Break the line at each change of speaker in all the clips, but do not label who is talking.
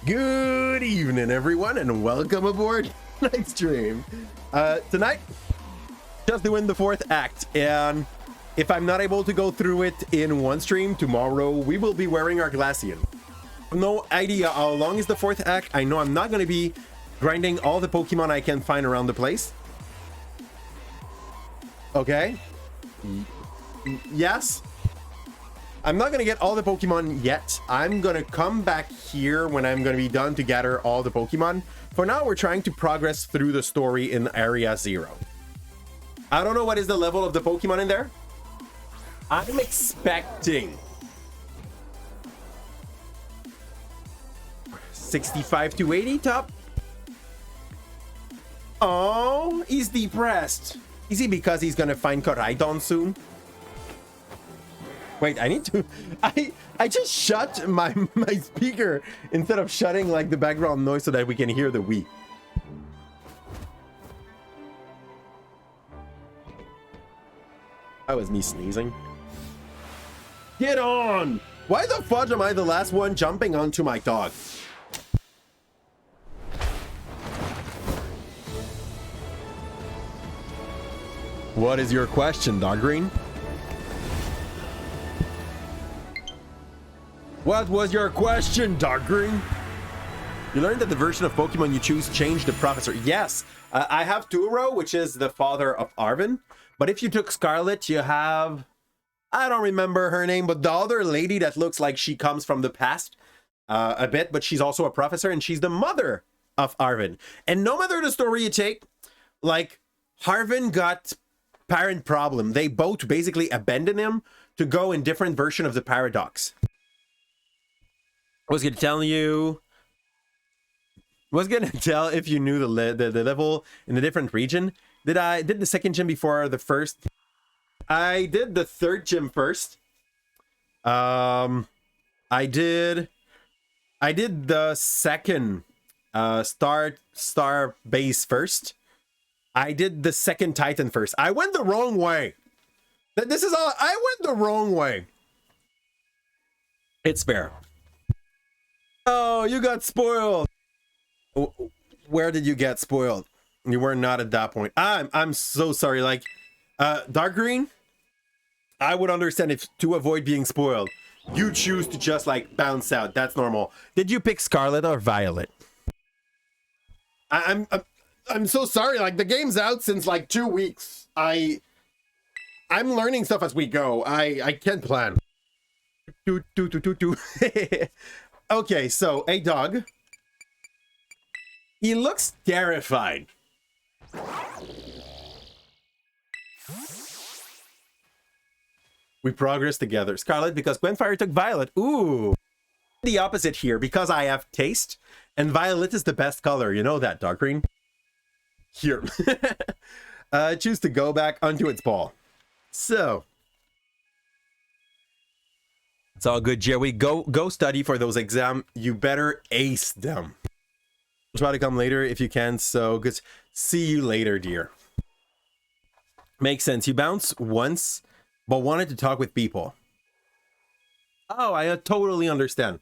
Good evening, everyone, and welcome aboard tonight's stream. Tonight, just doing the fourth act, and if I'm not able to go through it in one stream, tomorrow we will be wearing our Glacian. No idea how long is the fourth act. I know I'm not going to be grinding all the Pokemon I can find around the place. Okay. Yes. I'm not going to get all the Pokemon yet. I'm going to come back here when I'm going to be done to gather all the Pokemon. For now, we're trying to progress through the story in Area 0. I don't know what is the level of the Pokemon in there. I'm expecting 65 to 80 top. Oh, he's depressed. Is he because he's going to find Koraidon soon? Wait, I need to... I just shut my speaker instead of shutting like the background noise so that we can hear the Wii. That was me sneezing. Get on! Why the fudge am I the last one jumping onto my dog? What is your question, Dog Green? What was your question, Dark Green? You learned that the version of Pokemon you choose changed the professor. Yes, I have Turo, which is the father of Arvin. But if you took Scarlet, you have... I don't remember her name, but the other lady that looks like she comes from the past a bit, but she's also a professor, and she's the mother of Arvin. And no matter the story you take, like, Arvin got parent problem. They both basically abandoned him to go in different version of the paradox. Was gonna tell you. Was gonna tell if you knew the level in a different region. Did the second gym before the first? I did the third gym first. I did the second star base first. I did the second Titan first. I went the wrong way. This is all. I went the wrong way. It's fair. Oh, you got spoiled. Where did you get spoiled? You were not at that point. I'm so sorry. Like, Dark Green, I would understand if to avoid being spoiled, you choose to just like bounce out. That's normal. Did you pick Scarlet or Violet? I'm so sorry. Like, the game's out since like 2 weeks. I'm learning stuff as we go. I can't plan. Okay, so a dog. He looks terrified. We progress together. Scarlet, because Gwenfire took Violet. Ooh. The opposite here, because I have taste, and Violet is the best color. You know that, Dark Green? Here. Choose to go back onto its ball. So... it's all good, Joey. Go study for those exams. You better ace them. Try to come later if you can. So good. See you later, dear. Makes sense. You bounce once, but wanted to talk with people. Oh, I totally understand.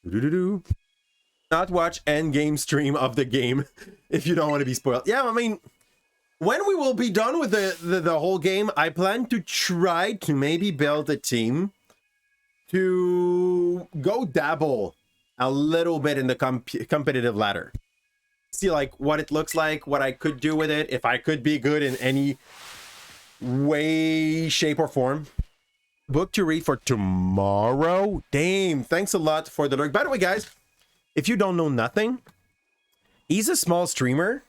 Not watch end game stream of the game if you don't want to be spoiled. Yeah, I mean, when we will be done with the whole game, I plan to try to maybe build a team to go dabble a little bit in the competitive ladder. See like what it looks like, what I could do with it, if I could be good in any way, shape, or form. Book to read for tomorrow. Damn, thanks a lot for the lurk. By the way, guys, if you don't know nothing, he's a small streamer.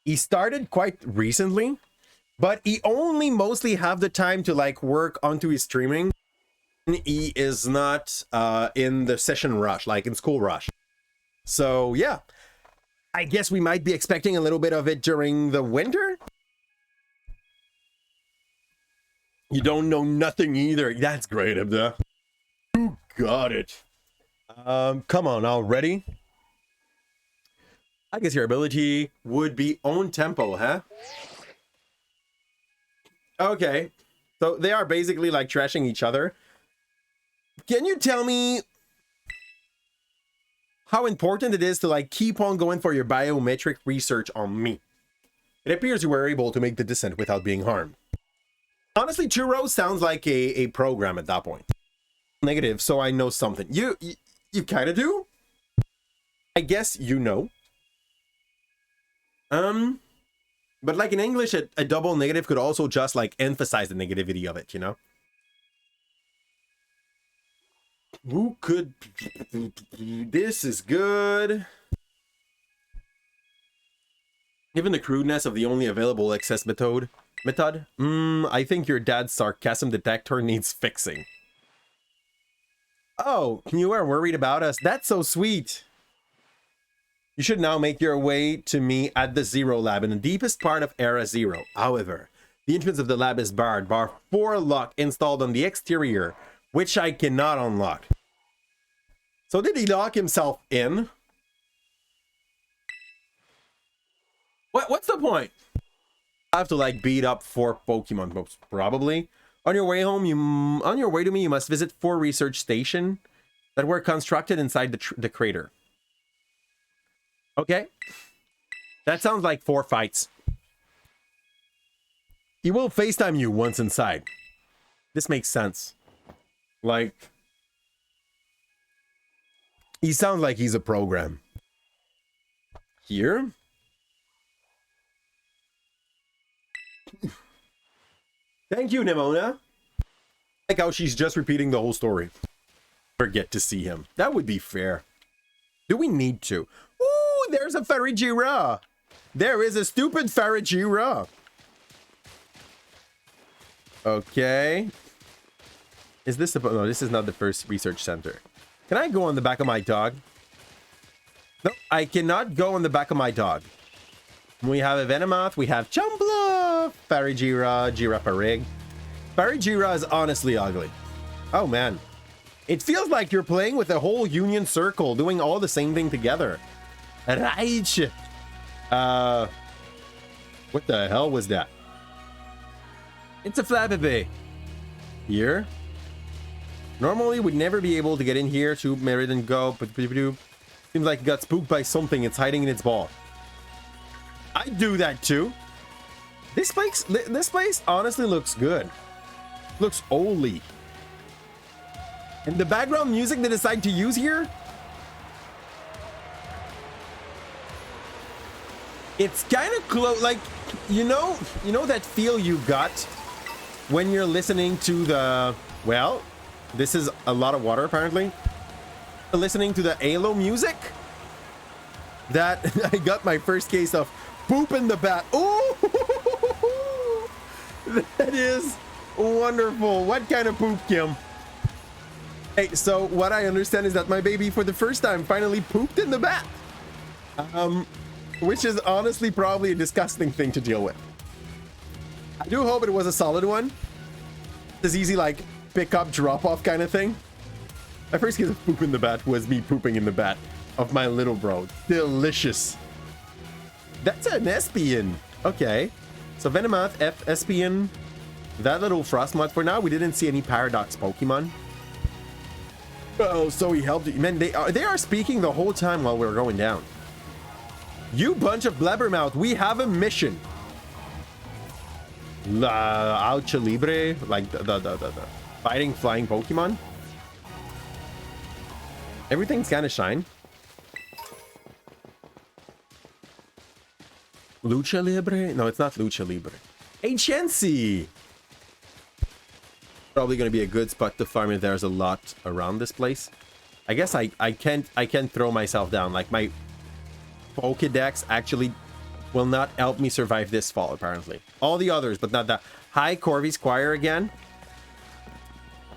He started quite recently, but he only mostly have the time to like work onto his streaming. He is not in the session rush, like in school rush. So yeah, I guess we might be expecting a little bit of it during the winter. You don't know nothing either. That's great, Abda. You got it. Come on already. I guess your ability would be own tempo, huh? Okay. So they are basically like trashing each other. Can you tell me how important it is to like keep on going for your biometric research on me. It appears you were able to make the descent without being harmed. Honestly, Churro sounds like a program at that point. Negative, so I know something. You kind of do? I guess you know. But like in English, a double negative could also just like emphasize the negativity of it, you know? Who could... This is good. Given the crudeness of the only available access method, I think your dad's sarcasm detector needs fixing. Oh, you are worried about us? That's so sweet. You should now make your way to me at the Zero Lab in the deepest part of Era Zero. However, the entrance of the lab is barred. Bar 4 lock installed on the exterior, which I cannot unlock. So did he lock himself in? What's the point? I have to like beat up 4 Pokemon, most probably. On your way home, on your way to me, you must visit 4 research stations that were constructed inside the crater. Okay. That sounds like 4 fights. He will FaceTime you once inside. This makes sense. Like, he sounds like he's a program. Here? Thank you, Nimona. Like how she's just repeating the whole story. Forget to see him. That would be fair. Do we need to? Ooh, there's a Farigiraf. There is a stupid Farigiraf. Okay. Is this the... No, this is not the first research center. Can I go on the back of my dog? No, I cannot go on the back of my dog. We have a Venomoth, we have Chumbla, Farigiraf, Girafarig. Farigiraf is honestly ugly. Oh man. It feels like you're playing with a whole union circle, doing all the same thing together. Right. What the hell was that? It's a Flabébé. Here? Normally, we'd never be able to get in here to Meriden go, but seems like it got spooked by something. It's hiding in its ball. I do that too. This place honestly looks good. Looks oldly. And the background music they decide to use here, it's kind of close. Like, you know that feel you got when you're listening to the, well, this is a lot of water apparently. Listening to the Halo music. That I got my first case of poop in the bat. Oh, that is wonderful. What kind of poop, Kim? Hey, so what I understand is that my baby for the first time finally pooped in the bat. Which is honestly probably a disgusting thing to deal with. I do hope it was a solid one. This easy like pick up drop off kind of thing. My first case of poop in the bat was me pooping in the bat of my little bro. Delicious. That's an Espion. Okay. So Venomoth, Espion, that little Frostmoth. For now, we didn't see any Paradox Pokemon. Oh, so he helped you. Man, they are speaking the whole time while we're going down. You bunch of blabbermouth, we have a mission. Alchalibre, like the fighting flying Pokemon. Everything's kind of shine. Lucha Libre? No, it's not Lucha Libre. Agency! Probably going to be a good spot to farm if there's a lot around this place. I guess I can't throw myself down. Like, my Pokédex actually will not help me survive this fall, apparently. All the others, but not that. Hi, Corby Squire again.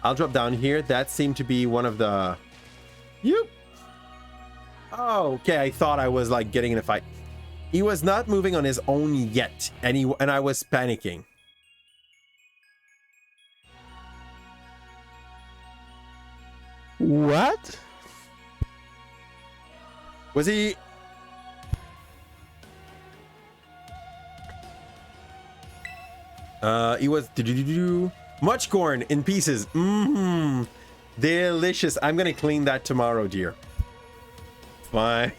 I'll drop down here. That seemed to be one of the... Yep. Oh, okay. I thought I was, like, getting in a fight. He was not moving on his own yet, and I was panicking.
What?
Was he... He was... Much corn in pieces. Delicious. I'm gonna clean that tomorrow, dear. fine.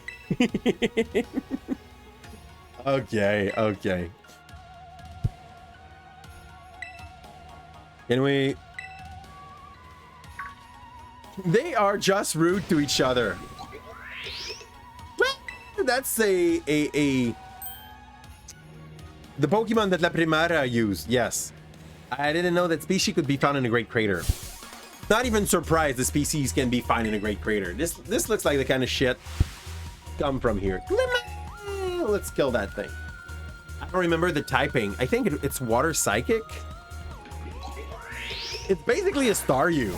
Okay, okay. Can we... They are just rude to each other. That's the Pokemon that La Primera used, yes. I didn't know that species could be found in a Great Crater. Not even surprised the species can be found in a Great Crater. This looks like the kind of shit come from here. Let's kill that thing. I don't remember the typing. I think it's Water Psychic. It's basically a Staryu.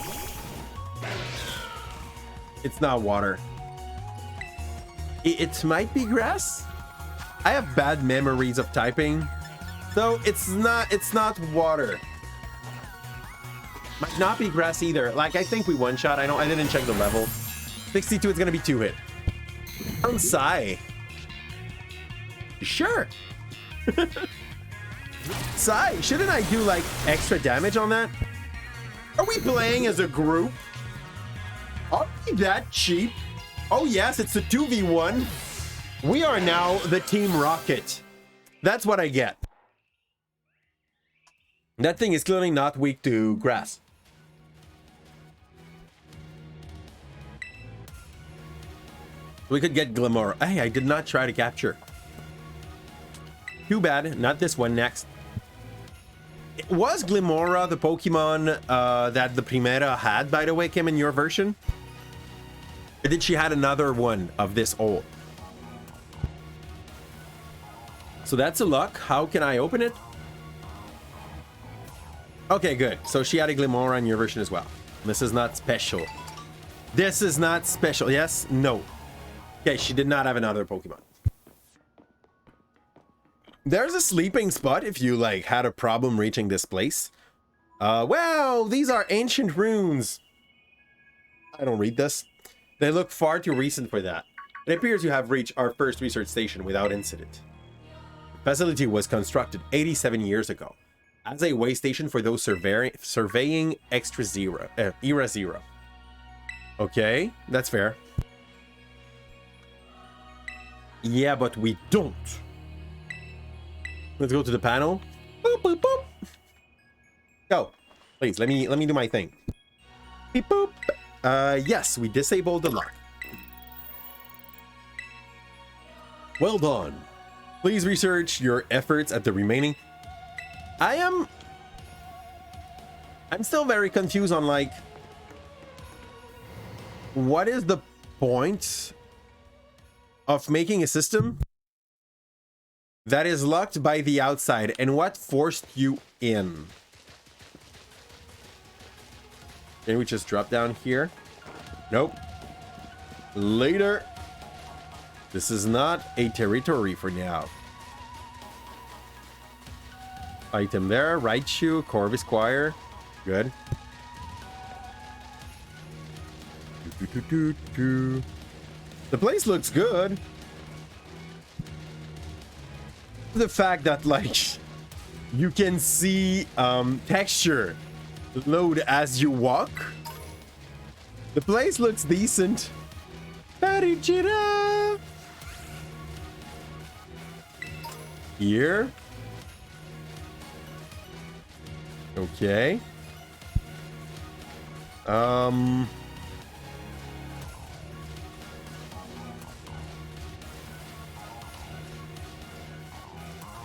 It's not water. It might be grass. I have bad memories of typing, so it's not water. Might not be grass either. Like, I think we one shot. I didn't check the level. 62. It's gonna be 2-hit. Sai. Sure. Sai, shouldn't I do like extra damage on that? Are we playing as a group? Are we that cheap? Oh yes, it's a 2v1. We are now the Team Rocket. That's what I get. That thing is clearly not weak to grass. We could get Glimmer. Hey, I did not try to capture. Too bad, not this one. Next. Was Glimmora the Pokemon that the Primera had, by the way, Kim, in your version? Or did she had another one of this old? So that's a luck. How can I open it? Okay, good. So she had a Glimmora in your version as well. This is not special. This is not special. Yes? No. Okay, she did not have another Pokemon. There's a sleeping spot if you like had a problem reaching this place. Well, these are ancient runes. I don't read this. They look far too recent for that. It appears you have reached our first research station without incident. The facility was constructed 87 years ago as a way station for those surveying Era Zero. Okay, that's fair. Yeah, but we don't. Let's go to the panel. Boop, boop, boop. Go. Please, let me do my thing. Beep, boop. Yes, we disabled the lock. Well done. Please research your efforts at the remaining. I'm still very confused on like what is the point of making a system that is locked by the outside, and what forced you in? Can we just drop down here? Nope. Later. This is not a territory for now. Item there. Raichu, Corvus Squire. Good. The place looks good. The fact that like you can see texture load as you walk. The place looks decent. Here. Okay.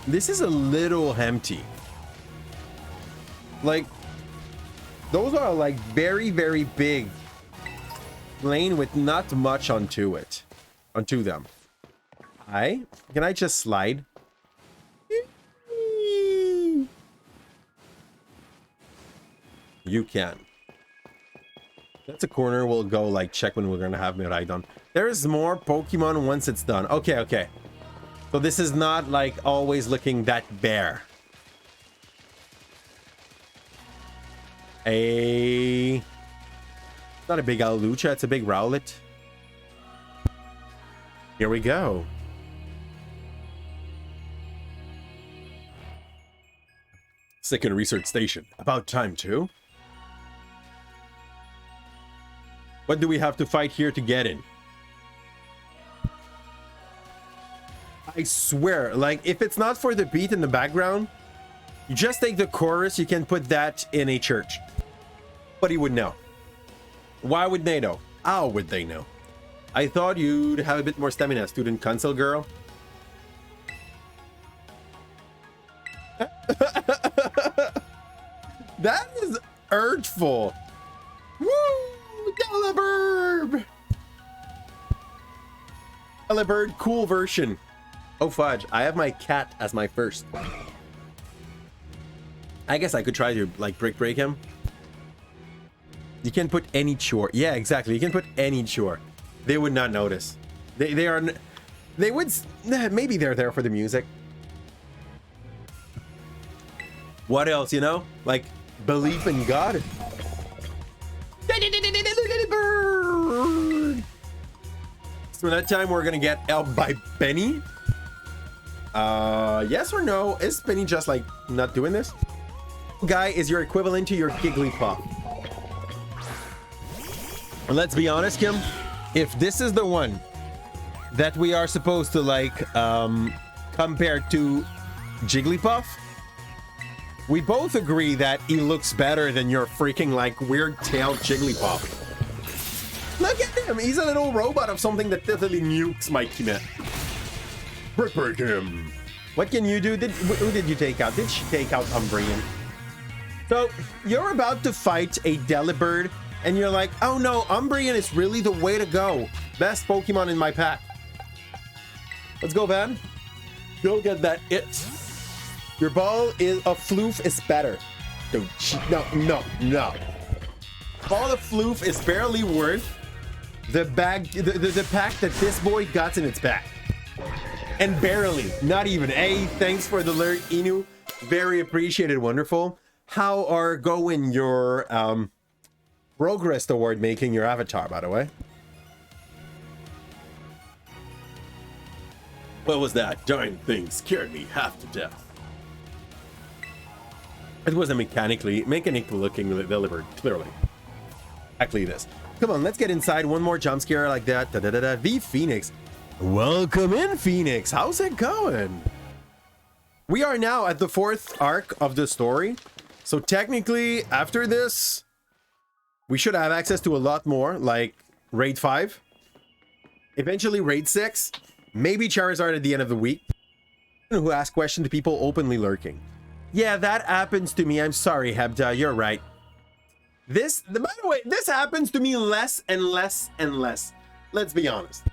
This is a little empty. Like, those are like very, very big lane with not much onto them. Can I just slide? You can. That's a corner. We'll go like check when we're gonna have Miraidon. There's more Pokemon once it's done. Okay. So this is not like always looking that bare. It's not a big Alucha, it's a big Rowlet. Here we go. Second research station. About time too. What do we have to fight here to get in? I swear, like, if it's not for the beat in the background, you just take the chorus, you can put that in a church. But he would know. Why would they know? How would they know? I thought you'd have a bit more stamina, student council girl. That is urgeful. Woo! Delibird! Delibird cool version. Oh fudge, I have my cat as my first. I guess I could try to like break him. You can put any chore. Yeah, exactly. You can put any chore. They would not notice. They would, maybe they're there for the music. What else, you know? Like belief in God. So that time we're gonna get helped by Benny. Yes or no? Is Benny just like not doing this? Guy is your equivalent to your Gigglypuff. And let's be honest, Kim. If this is the one that we are supposed to like compare to Jigglypuff, we both agree that he looks better than your freaking like weird-tailed Jigglypuff. Look at him! He's a little robot of something that totally nukes Mikey Man. Break him. What can you do? Who did you take out? Did she take out Umbreon? So you're about to fight a Delibird, and you're like, oh no, Umbreon is really the way to go. Best Pokemon in my pack. Let's go, Van. Go get that it. Your ball is a floof is better. No. Ball of floof is barely worth the pack that this boy got in its back. And barely, not even. Hey, thanks for the alert, Inu. Very appreciated, wonderful. How are going your progress toward making your avatar, by the way? What was that? Darn thing scared me half to death. It was a mechanically looking Delibird, clearly. Exactly this. Come on, let's get inside. One more jump scare like that. V Phoenix. Welcome in, Phoenix. How's it going? We are now at the 4th arc of the story. So technically, after this, we should have access to a lot more, like Raid 5. Eventually Raid 6. Maybe Charizard at the end of the week. Who ask questions to people openly lurking. Yeah, that happens to me. I'm sorry, Hebda. You're right. By the way, this happens to me less and less and less. Let's be honest.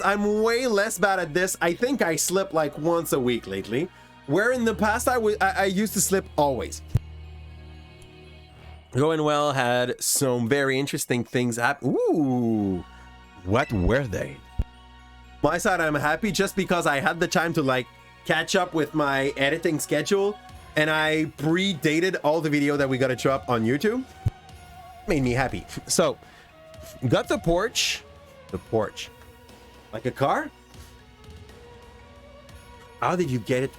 I'm way less bad at this. I think I slip like once a week lately, where in the past I used to slip always. Going well, had some very interesting things happen. Ooh, what were they? My side, I'm happy just because I had the time to like catch up with my editing schedule, and I predated all the video that we gotta drop on YouTube. Made me happy. So, got the porch. Like a car? How did you get it?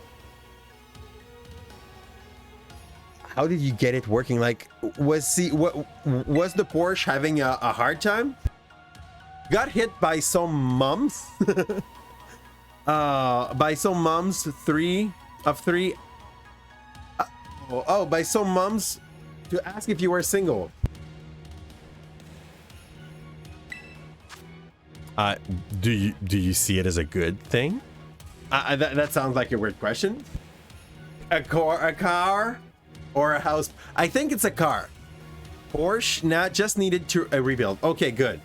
How did you get it working? Like, was the Porsche having a hard time? Got hit by some mums. By some mums, 3 of 3. By some mums to ask if you were single. Do you see it as a good thing? That sounds like a weird question. A car, or a house? I think it's a car. Porsche just needed to rebuild. Okay, good.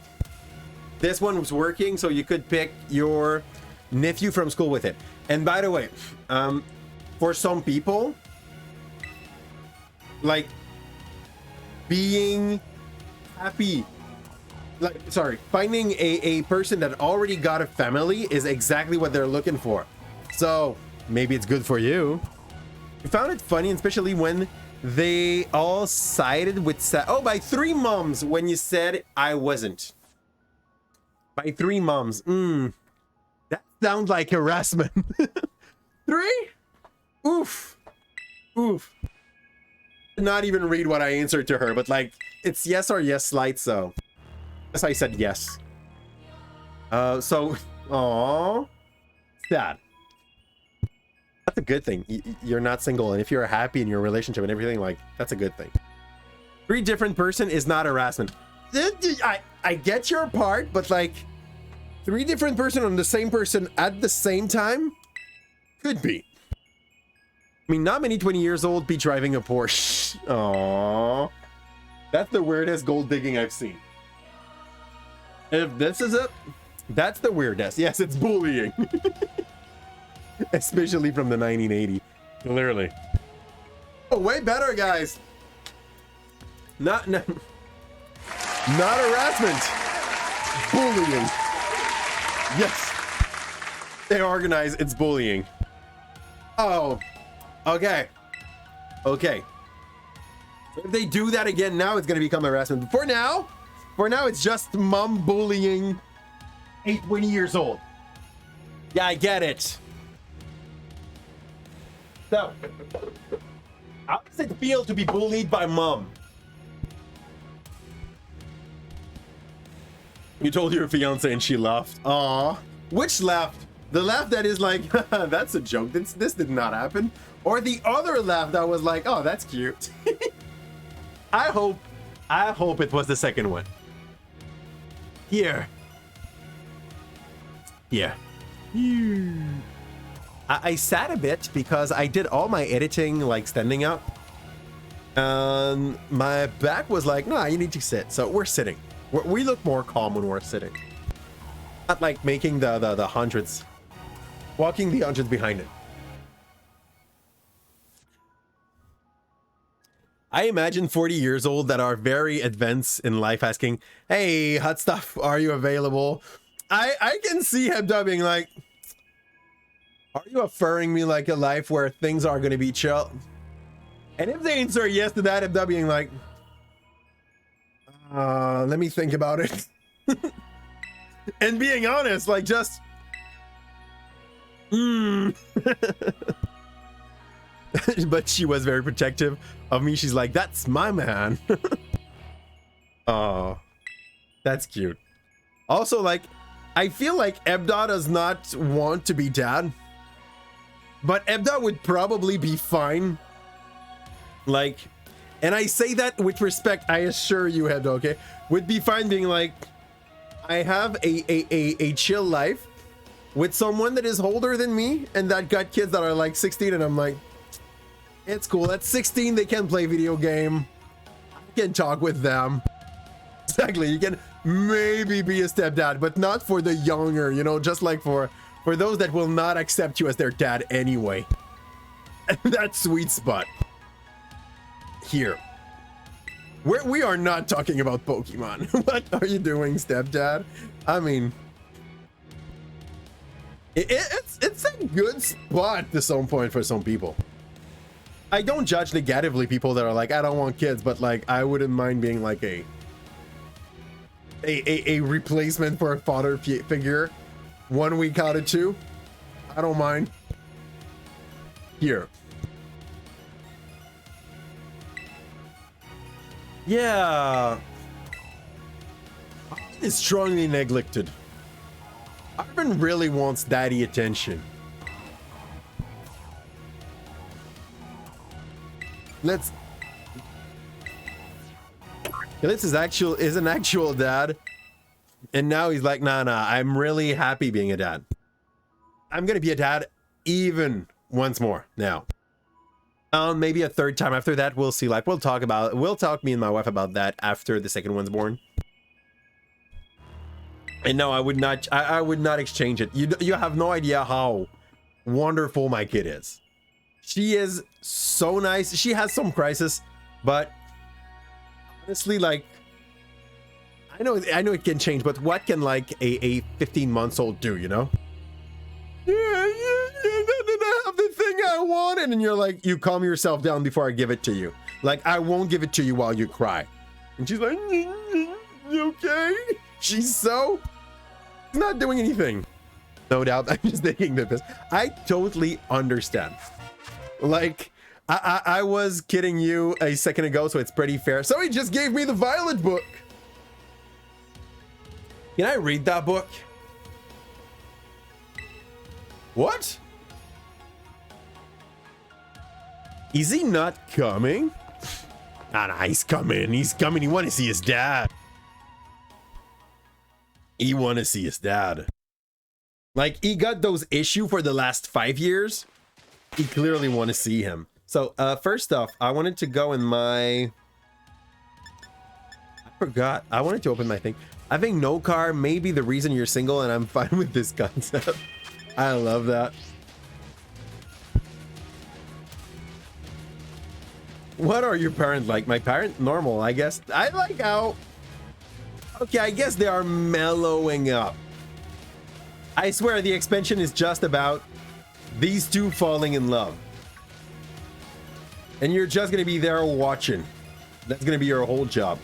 This one was working, so you could pick your nephew from school with it. And by the way, for some people, like being happy, like, sorry, finding a person that already got a family is exactly what they're looking for. So maybe it's good for you. I found it funny, especially when they all sided with by 3 moms when you said I wasn't. By 3 moms. That sounds like harassment. 3? Oof. Not even read what I answered to her, but like, it's yes or yes slight, so. Yes, I said yes. Aww. Sad. That's a good thing. You're not single, and if you're happy in your relationship and everything, like, that's a good thing. 3 different person is not harassment. I get your part, but like 3 different person on the same person at the same time could be. I mean, not many 20 years old be driving a Porsche. Aww. That's the weirdest gold digging I've seen. If this is it, that's the weirdest. Yes, it's bullying. Especially from the 1980. Clearly. Oh, way better, guys. Not harassment. Bullying. Yes. They organize, it's bullying. Oh. Okay. Okay. If they do that again, now it's gonna become harassment. For now, it's just mom bullying 20 years old. Yeah, I get it. So, how does it feel to be bullied by mom? You told your fiance and she laughed. Aw. Which laughed? The laugh that is like, that's a joke. This did not happen. Or the other laugh that was like, oh, that's cute. I hope it was the second one. Here. Yeah. I sat a bit because I did all my editing like standing up. And my back was like, nah, you need to sit. So we're sitting. We look more calm when we're sitting. Not like making the hundreds. Walking the hundreds behind it. I imagine 40 years old that are very advanced in life asking, hey, hot stuff, are you available? I can see Hebda being like, are you offering me like a life where things are going to be chill? And if they answer yes to that, Hebda being like, let me think about it. And being honest, like just, But she was very protective of me. She's like, that's my man. Oh, that's cute. Also, like, I feel like Ebda does not want to be dad, but Ebda would probably be fine. Like, and I say that with respect, I assure you, Ebda, okay? Would be fine being like, I have a chill life with someone that is older than me and that got kids that are like 16, and I'm like, it's cool. At 16, they can play video game. I can talk with them. Exactly. You can maybe be a stepdad, but not for the younger, you know, just like for those that will not accept you as their dad anyway. That sweet spot. Here. We are not talking about Pokemon. What are you doing, stepdad? I mean, it's a good spot to some point for some people. I don't judge negatively people that are like, I don't want kids, but like, I wouldn't mind being like a replacement for a father figure 1 week out of 2. I don't mind. Here. Yeah. It's strongly neglected. Arvin really wants daddy attention. Let's. This is an actual dad, and now he's like, nah, I'm really happy being a dad. I'm gonna be a dad even once more now. Maybe a third time after that. We'll see. Like, we'll talk me and my wife about that after the second one's born. And no, I would not exchange it. You have no idea how wonderful my kid is. She is so nice. She has some crisis, but honestly, like, I know it can change, but what can like a 15-month-old do, you know? Yeah, I have the thing I wanted, and you're like, you calm yourself down before I give it to you. Like, I won't give it to you while you cry. And she's like, okay. She's not doing anything. No doubt. I'm just taking the piss. I totally understand. Like, I was kidding you a second ago, so it's pretty fair. So he just gave me the Violet book. Can I read that book? What? Is he not coming? Ah, nah, he's coming. He's coming. He want to see his dad. He want to see his dad. Like, he got those issues for the last 5 years. He clearly want to see him. So, first off, I wanted to go in my... I forgot. I wanted to open my thing. Having no car may be the reason you're single, and I'm fine with this concept. I love that. What are your parents like? My parent, normal, I guess. I like how... Okay, I guess they are mellowing up. I swear the expansion is just about these two falling in love. And you're just gonna be there watching. That's gonna be your whole job.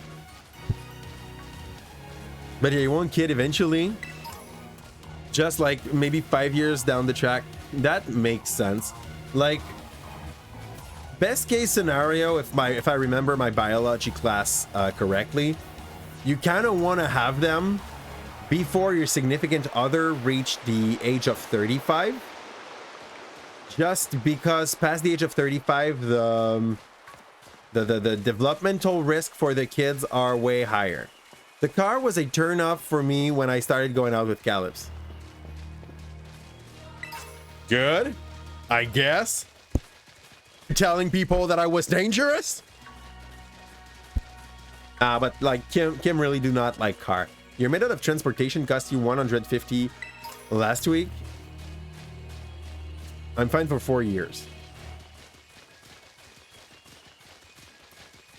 But yeah, you want kid eventually. Just like maybe 5 years down the track. That makes sense. Like, best case scenario, if I remember my biology class correctly, you kind of want to have them before your significant other reach the age of 35. Just because past the age of 35, the developmental risk for the kids are way higher. The car was a turn off for me when I started going out with Calipze. Good, I guess. Telling people that I was dangerous. But like Kim really do not like car. Your method of transportation cost you 150 last week. I'm fine for 4 years.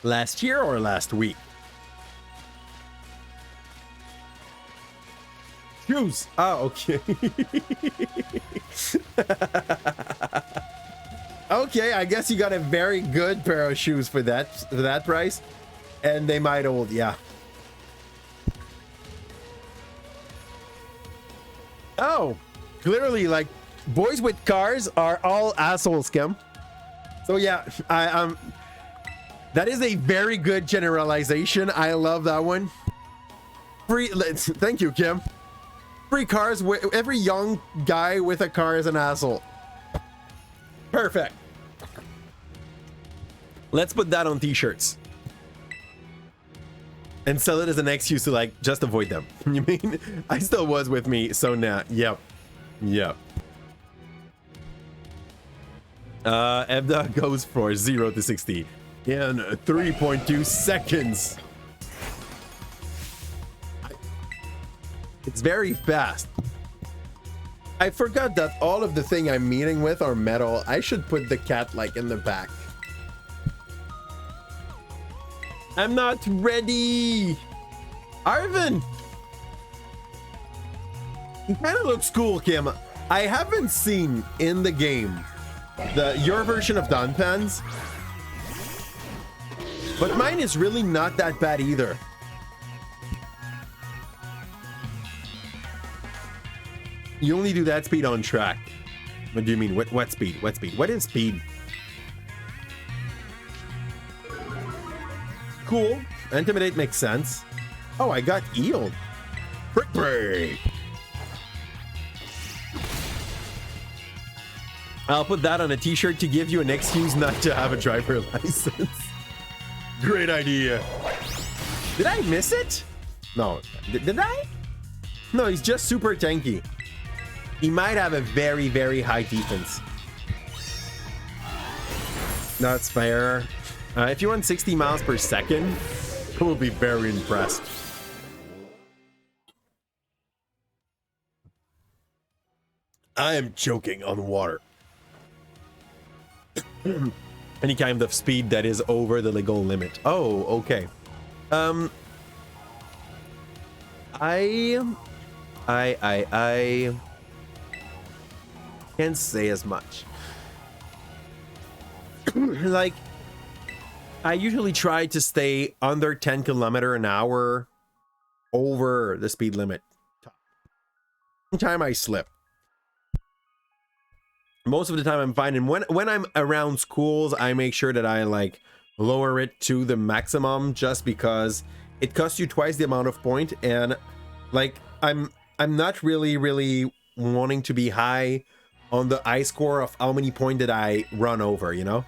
Last year or last week? Shoes. Oh, okay. Okay, I guess you got a very good pair of shoes for that price. And they might hold, yeah. Oh, clearly, like, boys with cars are all assholes, Kim. So yeah, that is a very good generalization. I love that one. Thank you, Kim. Free cars. Every young guy with a car is an asshole. Perfect. Let's put that on t-shirts. And sell it as an excuse to, like, just avoid them. You mean? I still was with me, so nah. Yep. Yep. Evda goes for 0 to 60 in 3.2 seconds. It's very fast. I forgot that all of the thing I'm meeting with are metal. I should put the cat, like, in the back. I'm not ready. Arvin. He kind of looks cool, Kim. I haven't seen in the game your version of Dunpans, but mine is really not that bad either. You only do that speed on track. What do you mean? What speed? What speed? What is speed? Cool. Intimidate makes sense. Oh, I got eeled. Brick break. I'll put that on a t-shirt to give you an excuse not to have a driver license. Great idea. Did I miss it? No. Did I? No, he's just super tanky. He might have a very, very high defense. That's fair. If you run 60 miles per second, I will be very impressed. I am choking on water. Any kind of speed that is over the legal limit. Oh, okay. I can't say as much. Like, I usually try to stay under 10 kilometers an hour over the speed limit. Sometimes I slip. Most of the time I'm fine, and when I'm around schools, I make sure that I like lower it to the maximum, just because it costs you twice the amount of point, and like I'm not really wanting to be high on the I score of how many points did I run over, you know?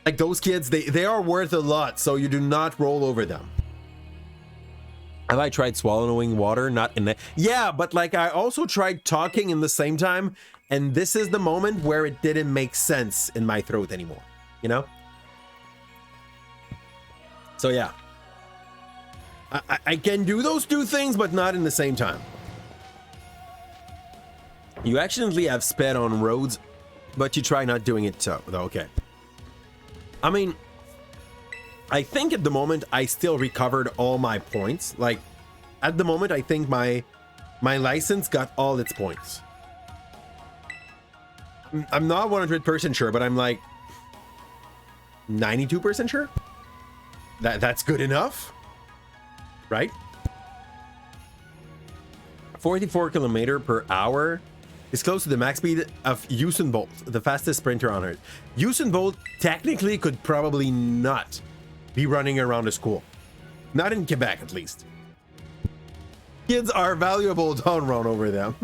Like those kids, they are worth a lot, so you do not roll over them. Have I tried swallowing water? Not in the... Yeah, but like I also tried talking in the same time, and this is the moment where it didn't make sense in my throat anymore, you know? So yeah. I can do those two things, but not in the same time. You accidentally have sped on roads, but you try not doing it so, though, okay. I mean, I think at the moment I still recovered all my points. Like, at the moment, I think my license got all its points. I'm not 100% sure, but I'm like 92% sure. That's good enough, right? 44 kilometers per hour is close to the max speed of Usain Bolt, the fastest sprinter on Earth. Usain Bolt technically could probably not be running around a school. Not in Quebec, at least. Kids are valuable, don't run over them.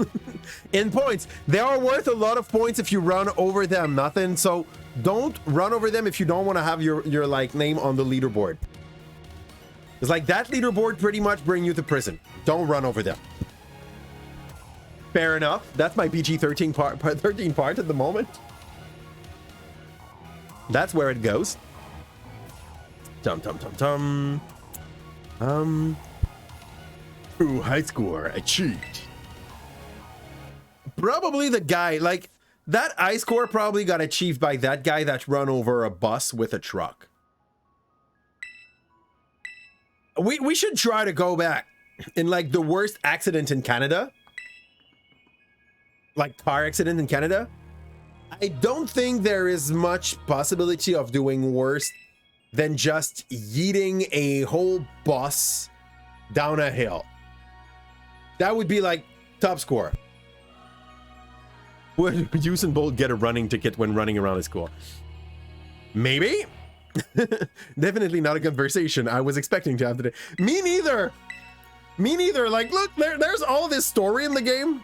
In points, they are worth a lot of points if you run over them, nothing. So don't run over them if you don't want to have your like name on the leaderboard. It's like that leaderboard pretty much bring you to prison. Don't run over them. Fair enough. That's my PG-13 part at the moment. That's where it goes. Ooh, high score achieved. Probably the guy, like, that high score probably got achieved by that guy that run over a bus with a truck. We should try to go back in, like, the worst accident in Canada. Like, car accident in Canada. I don't think there is much possibility of doing worse than just yeeting a whole bus down a hill. That would be like top score. Would Usain Bolt get a running ticket when running around a school? Maybe. Definitely not a conversation I was expecting to have today. Me neither. Me neither. Like, look, there's all this story in the game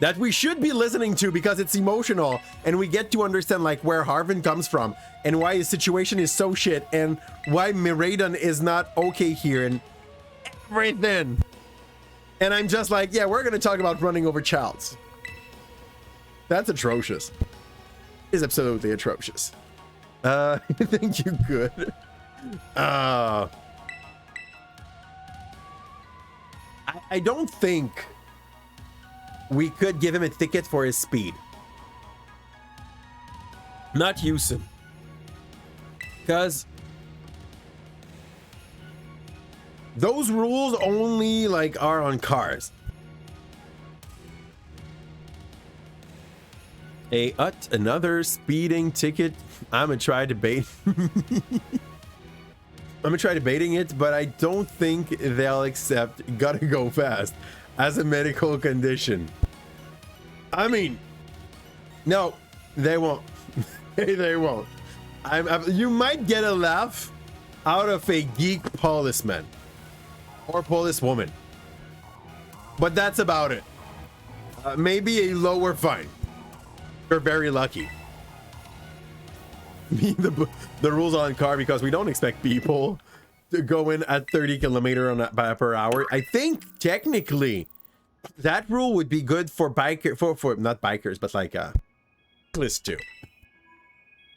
that we should be listening to because it's emotional, and we get to understand like where Harvin comes from and why his situation is so shit and why Miraidon is not okay here and everything. And I'm just like, yeah, we're gonna talk about running over childs. That's atrocious. It's absolutely atrocious. I think you could. I don't think we could give him a ticket for his speed. Not Usain. Because those rules only like are on cars. Another speeding ticket. I'm gonna try debate. I'm gonna try debating it, but I don't think they'll accept gotta go fast as a medical condition. I mean, no, they won't. They won't. You might get a laugh out of a geek policeman or policewoman, but that's about it. Maybe a lower fine. You're very lucky. The rules on car because we don't expect people to go in at 30 kilometers per hour. I think technically that rule would be good for for not bikers, but like cyclists too.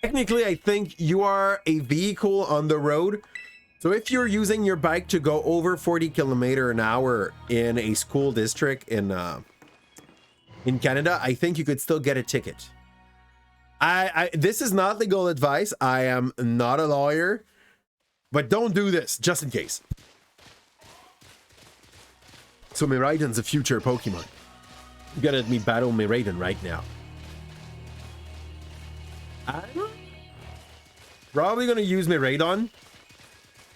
Technically, I think you are a vehicle on the road. So if you're using your bike to go over 40 kilometers an hour in a school district in Canada, I think you could still get a ticket. This is not legal advice. I am not a lawyer, but don't do this just in case. So Miraidon's a future Pokemon. You gotta let me battle Miraidon right now. I'm probably gonna use Miraidon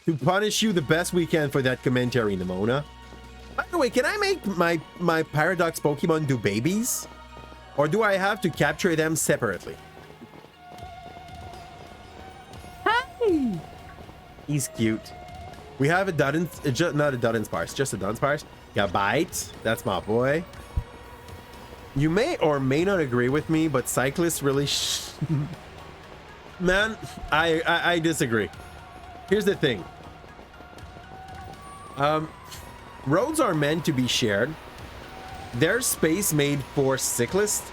to punish you the best we can for that commentary, Nimona. By the way, can I make my Paradox Pokemon do babies? Or do I have to capture them separately? Hi! He's cute. We have a not a Dunsparce, just a Dunsparce. Got Bite. That's my boy. You may or may not agree with me, but cyclists really man, I disagree. Here's the thing. Roads are meant to be shared. There's space made for cyclists.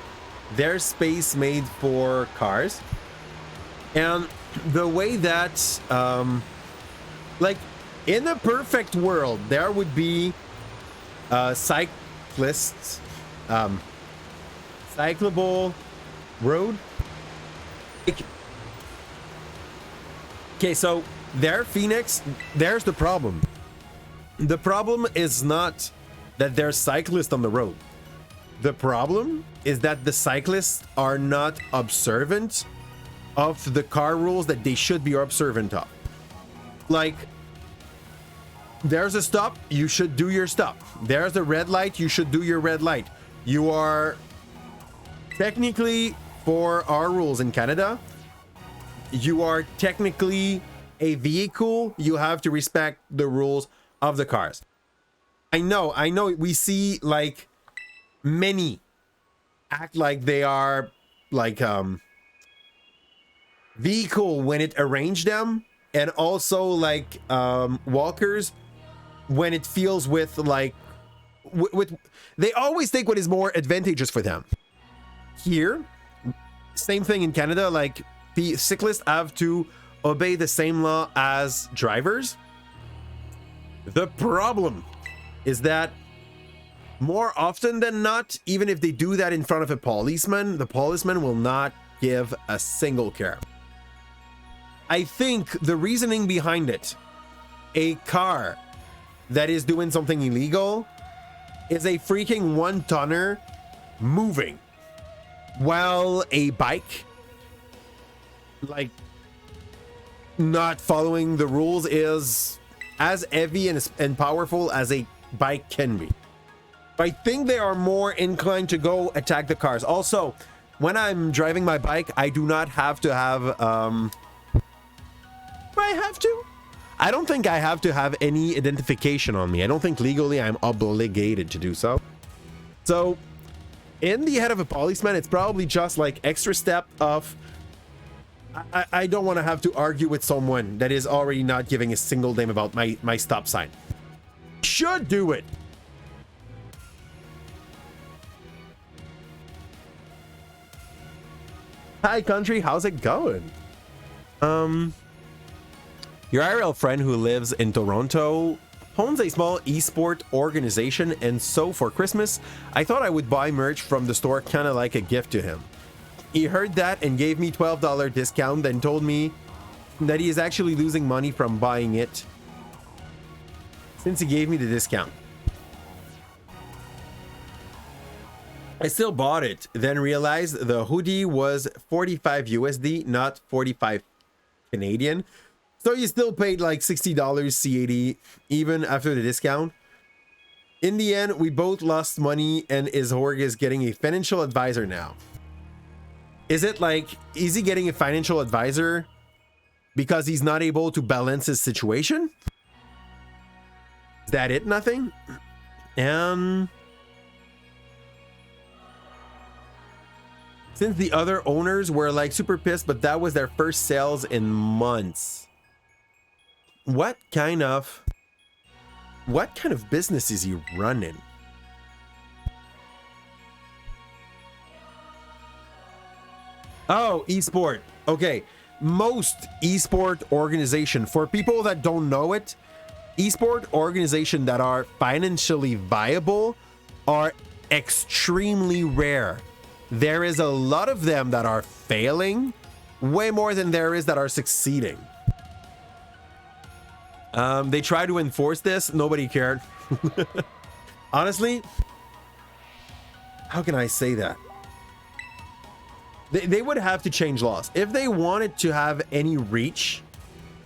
There's space made for cars. And the way that, like, in a perfect world, there would be cyclists, cyclable road. Okay, so there, Phoenix, there's the problem. The problem is not that there's cyclists on the road. The problem is that the cyclists are not observant of the car rules that they should be observant of. Like, there's a stop, you should do your stop. There's a red light, you should do your red light. You are technically, for our rules in Canada, you are technically a vehicle. You have to respect the rules of the cars. I know we see like many act like they are like vehicle when it arranged them, and also like walkers when it feels with like with they always take what is more advantageous for them. Here, same thing in Canada, like the cyclists have to obey the same law as drivers. The problem is that more often than not, even if they do that in front of a policeman, the policeman will not give a single care. I think the reasoning behind it, a car that is doing something illegal is a freaking 1-tonner moving, while a bike, like, not following the rules is as heavy and powerful as a bike can be. I think they are more inclined to go attack the cars. Also, when I'm driving my bike, I do not have to have do I have to? I don't think I have to have any identification on me. I don't think legally I'm obligated to do so. So in the head of a policeman, it's probably just like extra step of I don't want to have to argue with someone that is already not giving a single damn about my stop sign. Should do it. Hi country, how's it going? Your IRL friend who lives in Toronto owns a small esport organization, and so for Christmas, I thought I would buy merch from the store, kind of like a gift to him. He heard that and gave me $12 discount, then told me that he is actually losing money from buying it since he gave me the discount. I still bought it, then realized the hoodie was 45 USD, not 45 Canadian. So you still paid like $60 CAD even after the discount. In the end, we both lost money, and his org is getting a financial advisor now. Is it like, is he getting a financial advisor because he's not able to balance his situation? Is that it? Nothing? Since the other owners were like super pissed, but that was their first sales in months. What kind of business is he running? Oh, esport. Okay. Most esport organization, for people that don't know it, esport organization that are financially viable are extremely rare. There is a lot of them that are failing, way more than there is that are succeeding. They try to enforce this, nobody cared. Honestly, how can I say that? They would have to change laws. If they wanted to have any reach,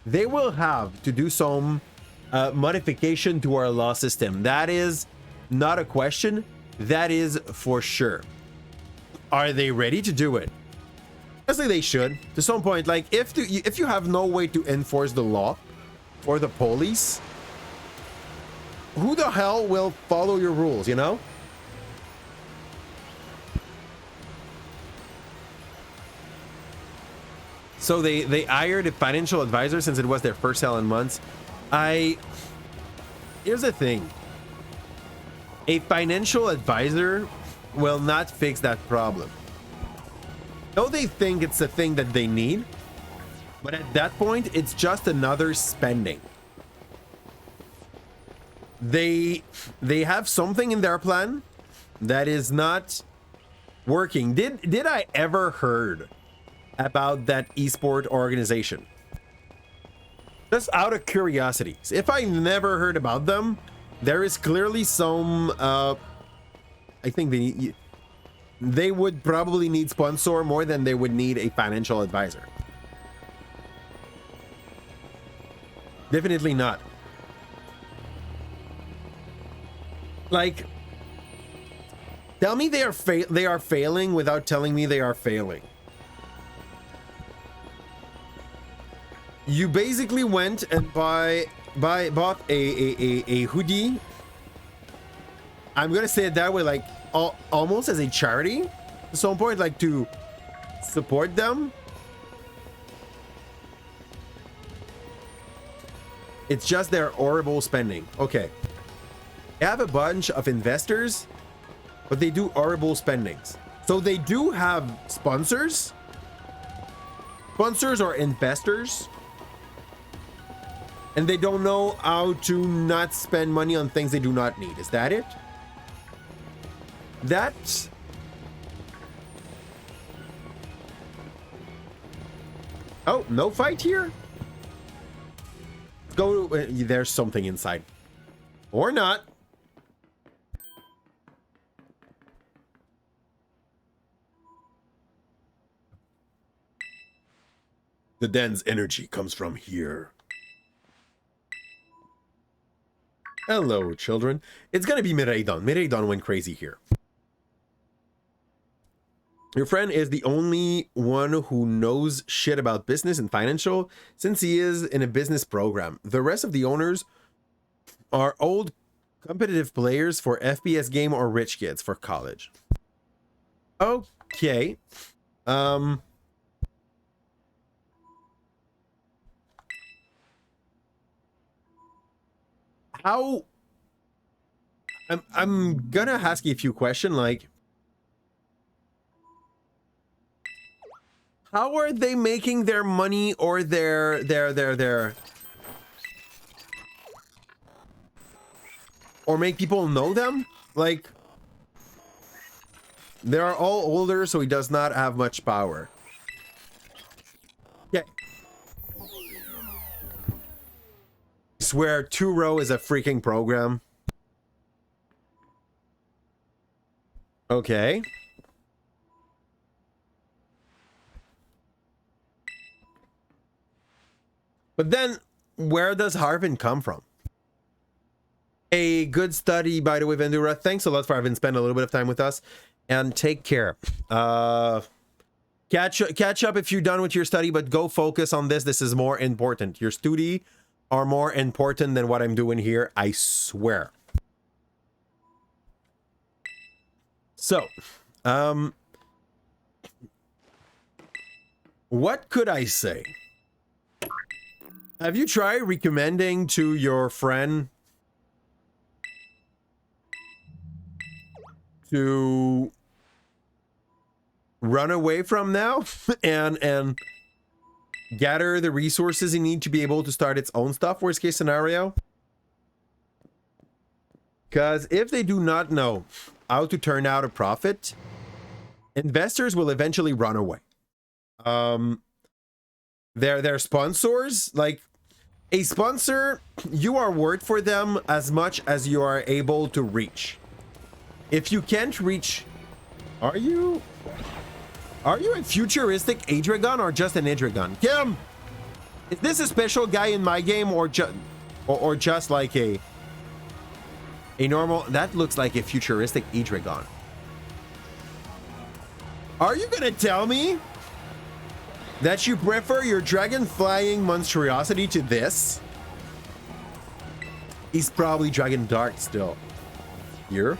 they will have to do some modification to our law system. That is not a question. That is for sure. Are they ready to do it? Honestly, they should. To some point, like if you have no way to enforce the law or the police, who the hell will follow your rules, you know? So they hired a financial advisor since it was their first sale in months. Here's the thing. A financial advisor will not fix that problem. Though they think it's a thing that they need, but at that point, it's just another spending. They have something in their plan that is not working. Did I ever heard about that esport organization? Just out of curiosity. If I never heard about them, there is clearly some I think they would probably need sponsor more than they would need a financial advisor. Definitely not. Like, tell me they are failing without telling me they are failing. You basically went and bought a hoodie. I'm gonna say it that way, like almost as a charity at some point, like to support them. It's just their horrible spending. Okay. They have a bunch of investors, but they do horrible spendings. So they do have sponsors. Sponsors or investors. And they don't know how to not spend money on things they do not need. Is that it? That's... Oh, no fight here? Go. There's something inside. Or not. The den's energy comes from here. Hello, children. It's gonna be Miraidon. Miraidon went crazy here. Your friend is the only one who knows shit about business and financial since he is in a business program. The rest of the owners are old competitive players for FPS game or rich kids for college. Okay. How... I'm gonna ask you a few questions, like... How are they making their money or their... Or make people know them? Like... They are all older, so he does not have much power. Yeah. I swear, 2-row is a freaking program. Okay. But then, where does Harvin come from? A good study, by the way, Vendura. Thanks a lot for having spent a little bit of time with us. And take care. Catch up if you're done with your study, but go focus on this. This is more important. Your study are more important than what I'm doing here. I swear. So, what could I say? Have you tried recommending to your friend to run away from now and gather the resources you need to be able to start its own stuff, worst case scenario? Because if they do not know how to turn out a profit, investors will eventually run away. Their sponsors, like a sponsor, you are worth for them as much as you are able to reach. If you can't reach, are you a futuristic Adragon or just an Adragon? Kim, is this a special guy in my game or just like a normal? That looks like a futuristic Adragon. Are you gonna tell me that you prefer your dragon flying monstrosity to this? He's probably Dragon Dark still. Here.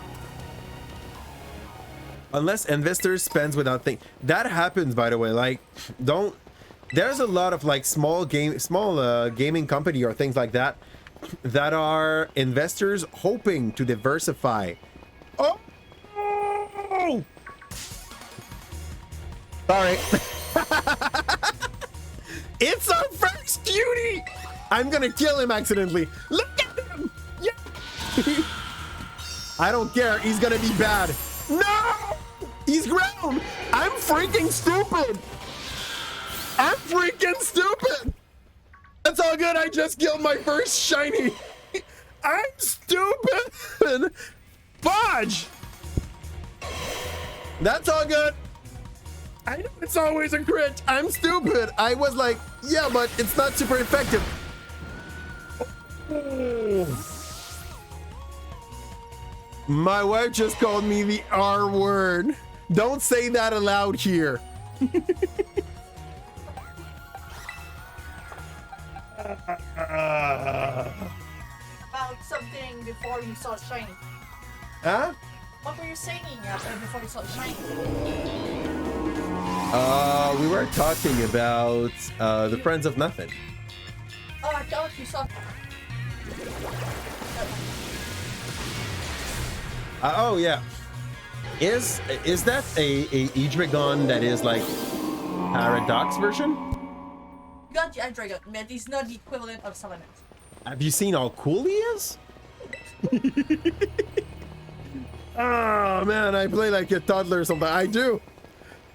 Unless investors spends without think. That happens, by the way. Like, don't there's a lot of like small gaming company or things like that that are investors hoping to diversify. Oh, sorry. It's our first cutie. I'm gonna kill him accidentally. Look at him. Yeah. I don't care. He's gonna be bad. No, he's ground. I'm freaking stupid. I'm freaking stupid. That's all good. I just killed my first shiny. I'm stupid. Fudge. That's all good. I know it's always a crit. I'm stupid. I was like, yeah, but it's not super effective. Oh. My wife just called me the R word. Don't say that aloud here.
About something before you saw shiny.
Huh?
What were you saying before you saw shiny?
We were talking about the Friends of Nothing.
Oh, I thought you saw.
Oh yeah. Is that a E-Dragon that is like Paradox version?
You got the Dragon, but it's not the equivalent of Salamence.
Have you seen how cool he is? Oh man, I play like a toddler sometimes.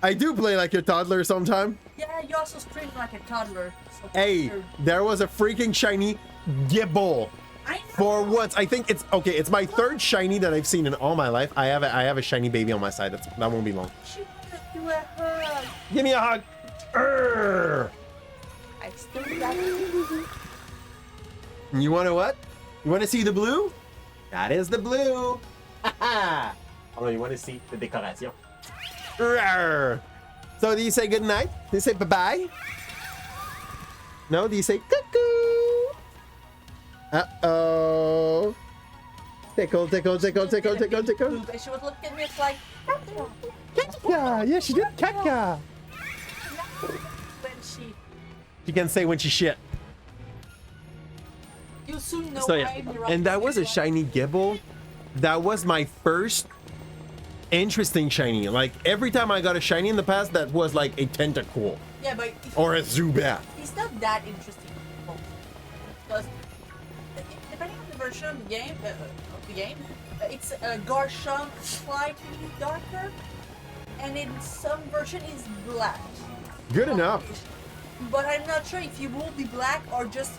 I do play like a toddler sometimes.
Yeah, you also scream like a toddler. So
Hey, there was a freaking shiny Gibble. For once, I think it's okay. It's my third shiny that I've seen in all my life. I have a shiny baby on my side. That won't be long.
She wanted to do a hug.
Give me a hug. Urgh.
I still got it.
You want to what? You want to see the blue? That is the blue. Oh, you want to see the decoration? Urgh. So do you say good night? Do you say bye bye? No? Do you say cuckoo? Uh-oh. Tickle, tickle, tickle, tickle, tickle, tickle.
And she would look at me like,
Caca. Yeah, she did caca.
when she...
She can say when she shit.
You soon know
So yeah,
I'm the
and that was a shiny Gibble. That was my first interesting shiny. Like every time I got a shiny in the past, that was like a Tentacool.
Yeah, but...
Or a Zubat.
It's not that interesting. Because depending on the version of the game, it's a Garchomp slightly darker, and in some version it's black.
Good enough.
But I'm not sure if you will be black or just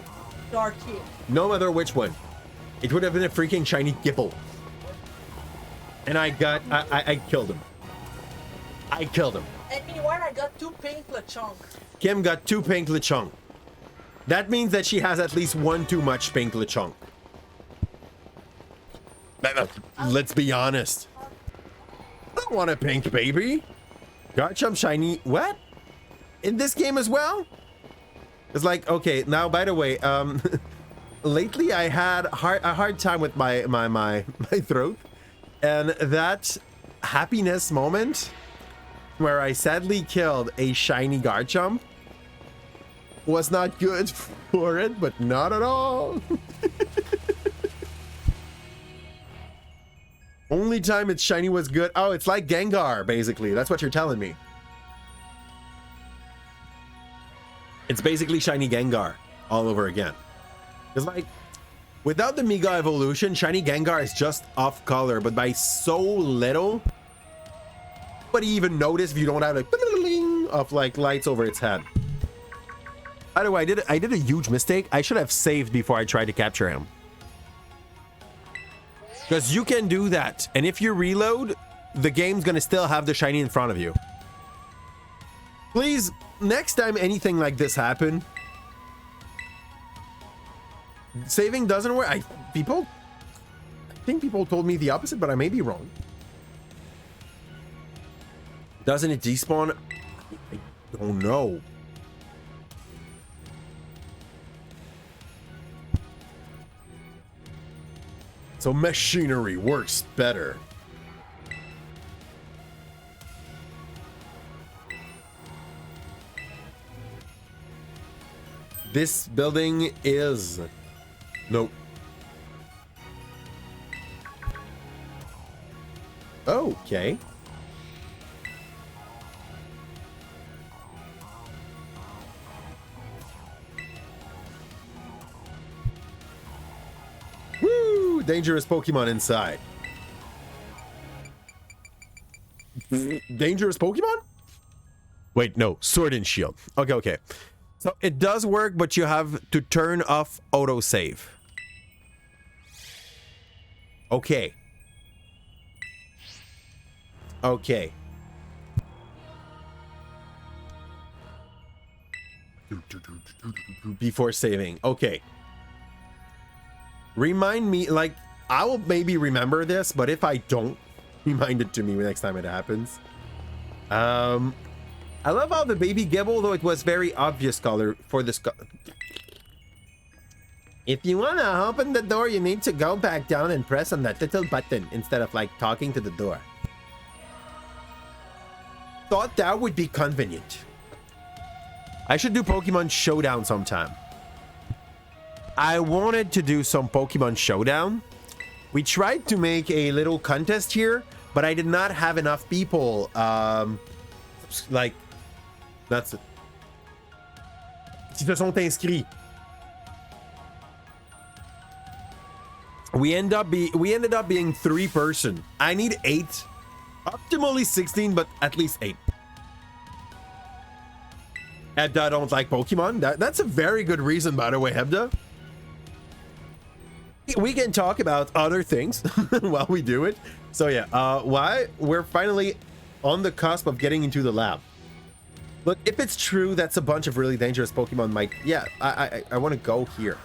dark here.
No matter which one. It would have been a freaking shiny Gibble. And I killed him. I killed him.
And meanwhile, I got 2 pink Lechonk.
Kim got 2 pink Lechonk. That means that she has at least 1 too much pink Lechonk. Let's be honest. I don't want a pink baby. Garchomp shiny. What? In this game as well? It's like, okay, now by the way, lately I had a hard time with my throat. And that happiness moment where I sadly killed a shiny Garchomp was not good for it, but not at all. Only time its shiny was good. Oh, it's like Gengar, basically. That's what you're telling me. It's basically shiny Gengar all over again. It's like, without the Mega Evolution, shiny Gengar is just off color, but by so little, nobody even notice if you don't have like of like lights over its head. By the way, I did a huge mistake. I should have saved before I tried to capture him. Because you can do that. And if you reload, the game's going to still have the shiny in front of you. Please, next time anything like this happen, saving doesn't work. I think people told me the opposite, but I may be wrong. Doesn't it despawn? I don't know. So machinery works better. This building is... Nope. Okay. Woo! Dangerous Pokemon inside. Dangerous Pokemon? Wait, no. Sword and Shield. Okay, okay. So it does work, but you have to turn off autosave. Okay. Okay. Before saving. Okay. Remind me, like, I will maybe remember this, but if I don't, remind it to me next time it happens. I love how the baby Gibble, though it was very obvious color for this. If you want to open the door, you need to go back down and press on that little button instead of like talking to the door. Thought that would be convenient. I should do Pokemon Showdown sometime. I wanted to do some Pokemon Showdown. We tried to make a little contest here, but I did not have enough people. Like, that's it. Qui se sont inscrits. We ended up being 3 person. I need 8. Optimally 16, but at least 8. Hebda don't like Pokemon. That's a very good reason, by the way, Hebda. We can talk about other things while we do it. So yeah, why we're finally on the cusp of getting into the lab. Look, if it's true that's a bunch of really dangerous Pokemon might, yeah, I want to go here.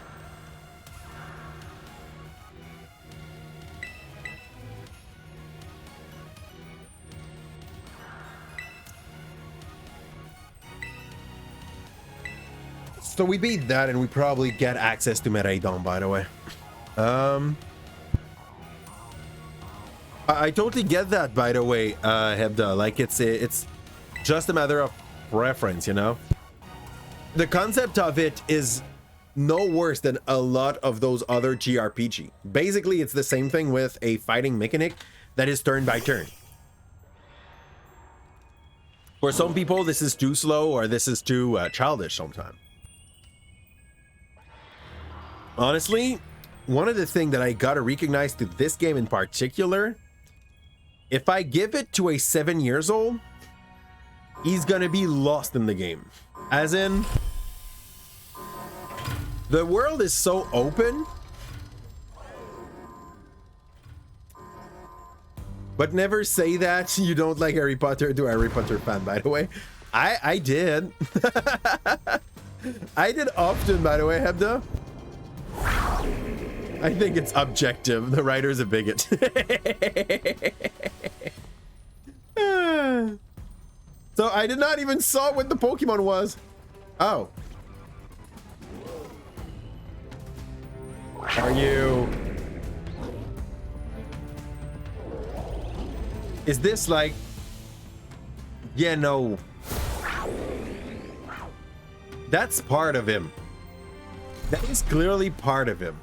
So we beat that and we probably get access to Miraidon, by the way. I totally get that, by the way, Hebda. Like, it's just a matter of preference, you know? The concept of it is no worse than a lot of those other GRPG. Basically, it's the same thing with a fighting mechanic that is turn by turn. For some people, this is too slow or this is too childish sometimes. Honestly, one of the things that I gotta recognize to this game in particular, if I give it to a 7-year-old, he's gonna be lost in the game. As in, the world is so open, but never say that you don't like Harry Potter to a Harry Potter fan, by the way. I did. I did often, by the way, Hebda. I think it's objective. The writer's a bigot. So I did not even saw what the Pokemon was. Oh. Are you... Is this like... Yeah, no. That's part of him. That is clearly part of him.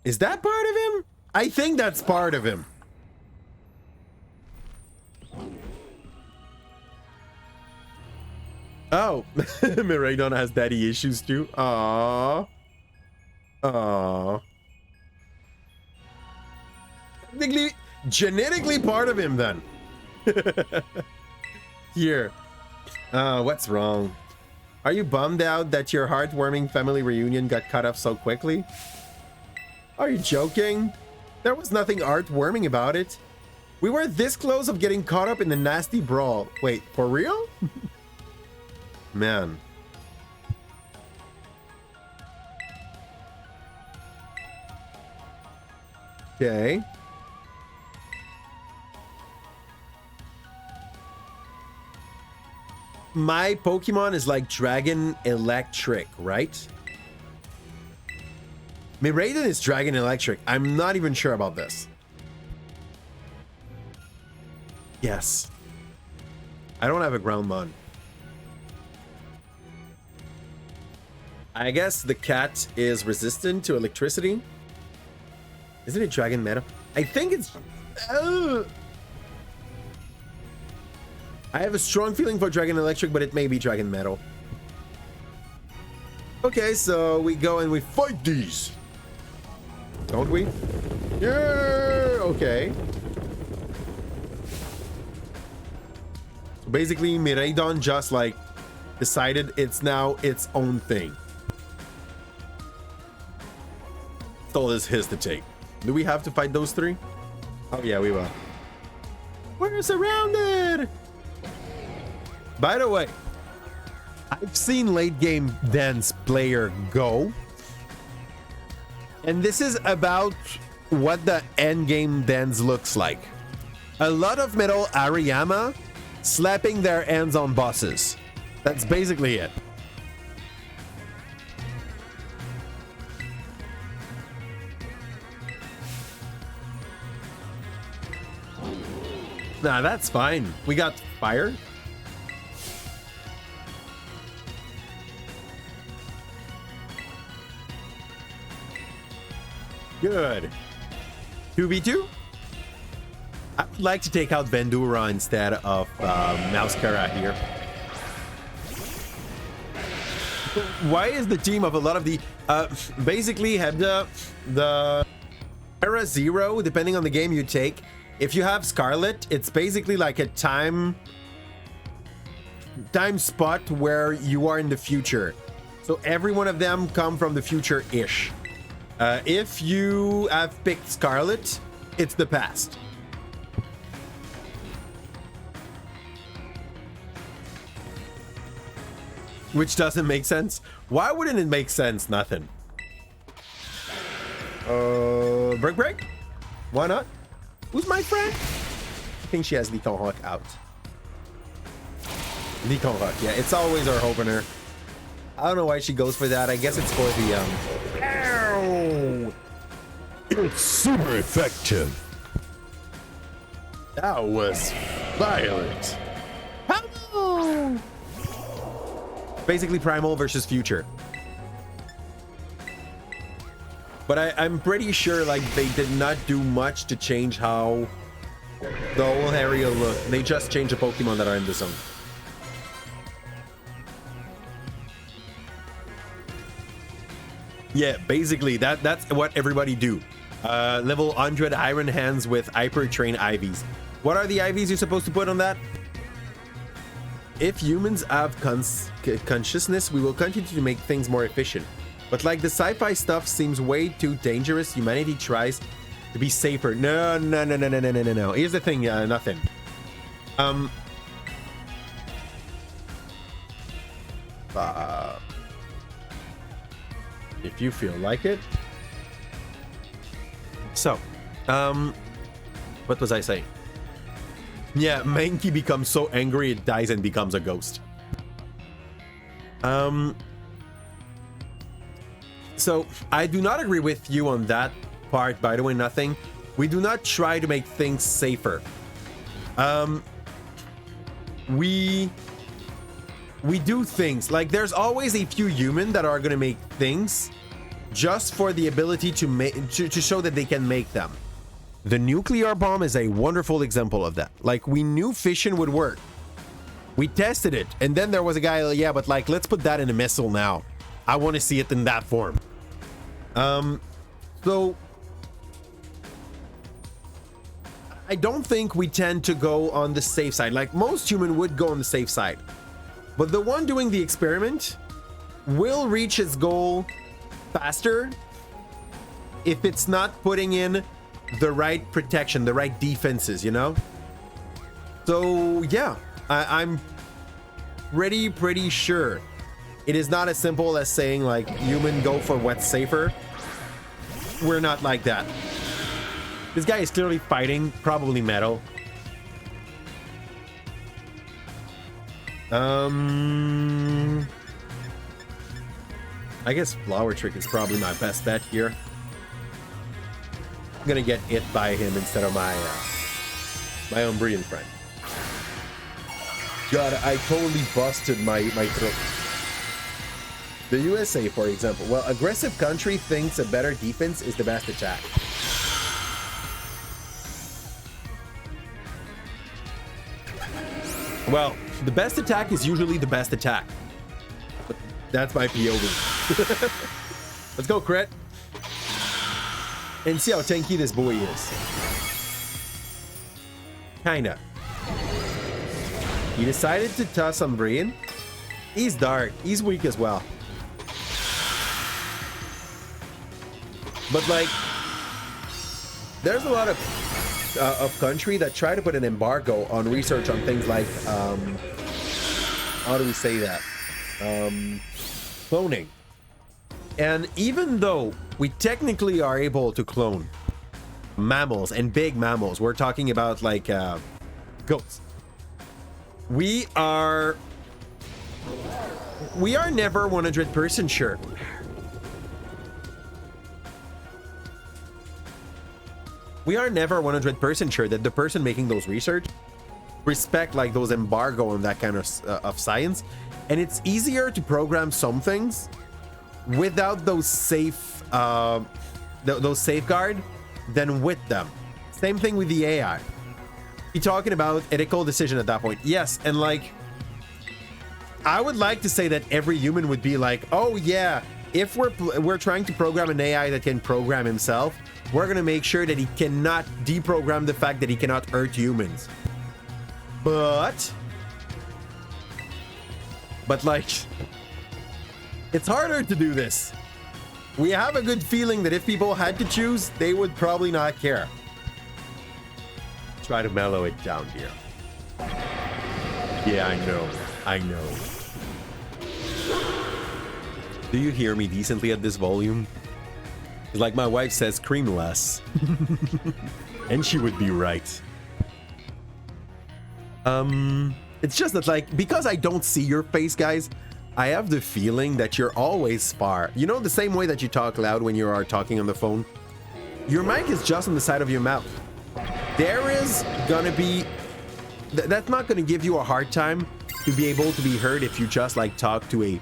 Is that part of him? I think that's part of him. Oh, Miraidon has daddy issues too. Aww. Aww. Genetically part of him then. Here. What's wrong? Are you bummed out that your heartwarming family reunion got cut off so quickly? Are you joking? There was nothing heartwarming about it. We were this close of getting caught up in the nasty brawl. Wait, for real? Man. Okay. My Pokemon is like Dragon Electric, right? Miraidon is Dragon Electric. I'm not even sure about this. Yes. I don't have a Ground Mon. I guess the cat is resistant to electricity. Isn't it dragon metal? I think it's... I have a strong feeling for dragon electric, but it may be dragon metal. Okay, so we go and we fight these. Don't we? Yeah, okay. So basically, Miraidon just like decided it's now its own thing. It's all is his to take. Do we have to fight those three? Oh yeah, we will. We're surrounded! By the way, I've seen late game dance player go. And this is about what the end game dance looks like. A lot of metal Ariyama slapping their hands on bosses. That's basically it. Nah, that's fine. We got fire. Good. 2v2? I would like to take out Vendura instead of Mousekara here. Why is the team of a lot of the... basically, have the Era Zero, depending on the game you take. If you have Scarlet, it's basically like a time spot where you are in the future. So every one of them come from the future-ish. If you have picked Scarlet, it's the past. Which doesn't make sense. Why wouldn't it make sense? Nothing. Break? Why not? Who's my friend? I think she has Licon Rock out. Licon Rock, yeah, it's always our opener. I don't know why she goes for that. I guess it's for the Ow!
It's super effective.
That was violent. Hello! Basically Primal versus Future. But I'm pretty sure like they did not do much to change how the whole area looked. They just changed the Pokemon that are in the zone. Yeah, basically that's what everybody do. Level 100 Iron Hands with Hyper Train IVs. What are the IVs you're supposed to put on that? If humans have consciousness, we will continue to make things more efficient. But like the sci-fi stuff seems way too dangerous, humanity tries to be safer. No. Here's the thing, nothing. If you feel like it. So, what was I saying? Yeah, Mankey becomes so angry it dies and becomes a ghost. So I do not agree with you on that part, by the way, nothing. We do not try to make things safer. We do things like there's always a few human that are going to make things just for the ability to make to show that they can make them. The nuclear bomb is a wonderful example of that. Like we knew fission would work. We tested it and then there was a guy, yeah, but like let's put that in a missile now. I want to see it in that form. So I don't think we tend to go on the safe side. Like most human would go on the safe side. But the one doing the experiment will reach its goal faster if it's not putting in the right protection, the right defenses, you know? So yeah, I'm pretty sure it is not as simple as saying like human go for what's safer. We're not like that. This guy is clearly fighting, probably metal. I guess Flower Trick is probably my best bet here. I'm gonna get hit by him instead of my own brilliant friend. God, I totally busted my throat. The USA, for example. Well, aggressive country thinks a better defense is the best attack. Well, the best attack is usually the best attack. But that's my POV. Let's go, crit. And see how tanky this boy is. Kinda. He decided to toss Umbrian. He's dark. He's weak as well. But like, there's a lot of country that try to put an embargo on research on things like, how do we say that? Cloning. And even though we technically are able to clone mammals and big mammals, we're talking about like goats. We are never 100% sure. We are never 100% sure that the person making those research respect like those embargo and that kind of science, and it's easier to program some things without those those safeguard than with them. Same thing with the AI. You're talking about ethical decision at that point. Yes, and like I would like to say that every human would be like, oh yeah, if we're trying to program an AI that can program himself, we're gonna make sure that he cannot deprogram the fact that he cannot hurt humans. But like, it's harder to do this. We have a good feeling that if people had to choose, they would probably not care. Try to mellow it down here. Yeah, I know. Do you hear me decently at this volume? Like my wife says, scream less. And she would be right. It's just that like, because I don't see your face, guys, I have the feeling that you're always far. You know, the same way that you talk loud when you are talking on the phone? Your mic is just on the side of your mouth. There is gonna be... that's not gonna give you a hard time to be able to be heard if you just like talk to a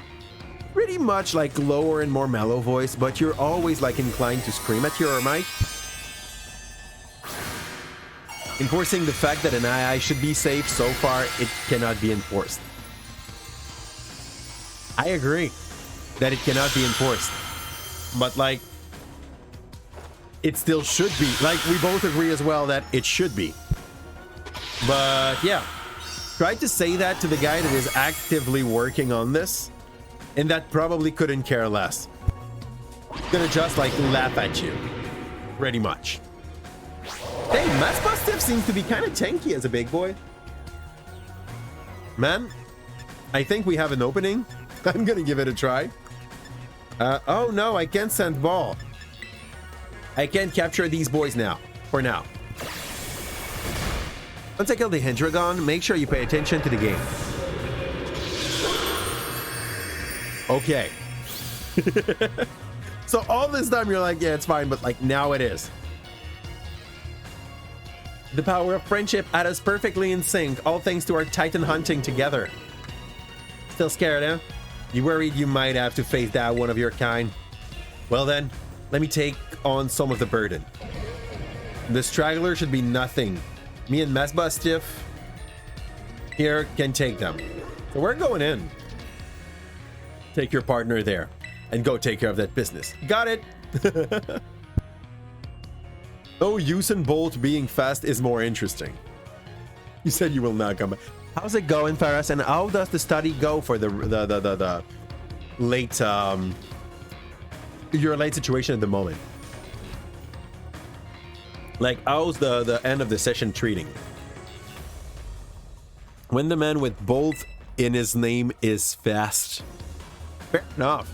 pretty much like lower and more mellow voice, but you're always like inclined to scream at your mic. Enforcing the fact that an AI should be safe, so far it cannot be enforced. I agree that it cannot be enforced, but like it still should be. Like we both agree as well that it should be. But yeah, try to say that to the guy that is actively working on this and that probably couldn't care less. Gonna just like laugh at you, pretty much. Hey, Massbustiff seems to be kind of tanky as a big boy. Man, I think we have an opening. I'm gonna give it a try. Oh no, I can't send ball. I can't capture these boys now, for now. Once I kill the Hendragon, make sure you pay attention to the game. Okay. So all this time you're like, yeah, it's fine, but like now it is. The power of friendship had us perfectly in sync, all thanks to our Titan hunting together. Still scared, huh? You worried you might have to face that one of your kind? Well then, let me take on some of the burden. The straggler should be nothing. Me and Massbustiff here can take them. So we're going in. Take your partner there and go take care of that business. Got it. Oh, Usain Bolt being fast is more interesting. You said you will not come back. How's it going, Ferris? And how does the study go for the late your late situation at the moment? Like, how's the end of the session treating? When the man with Bolt in his name is fast. Fair enough.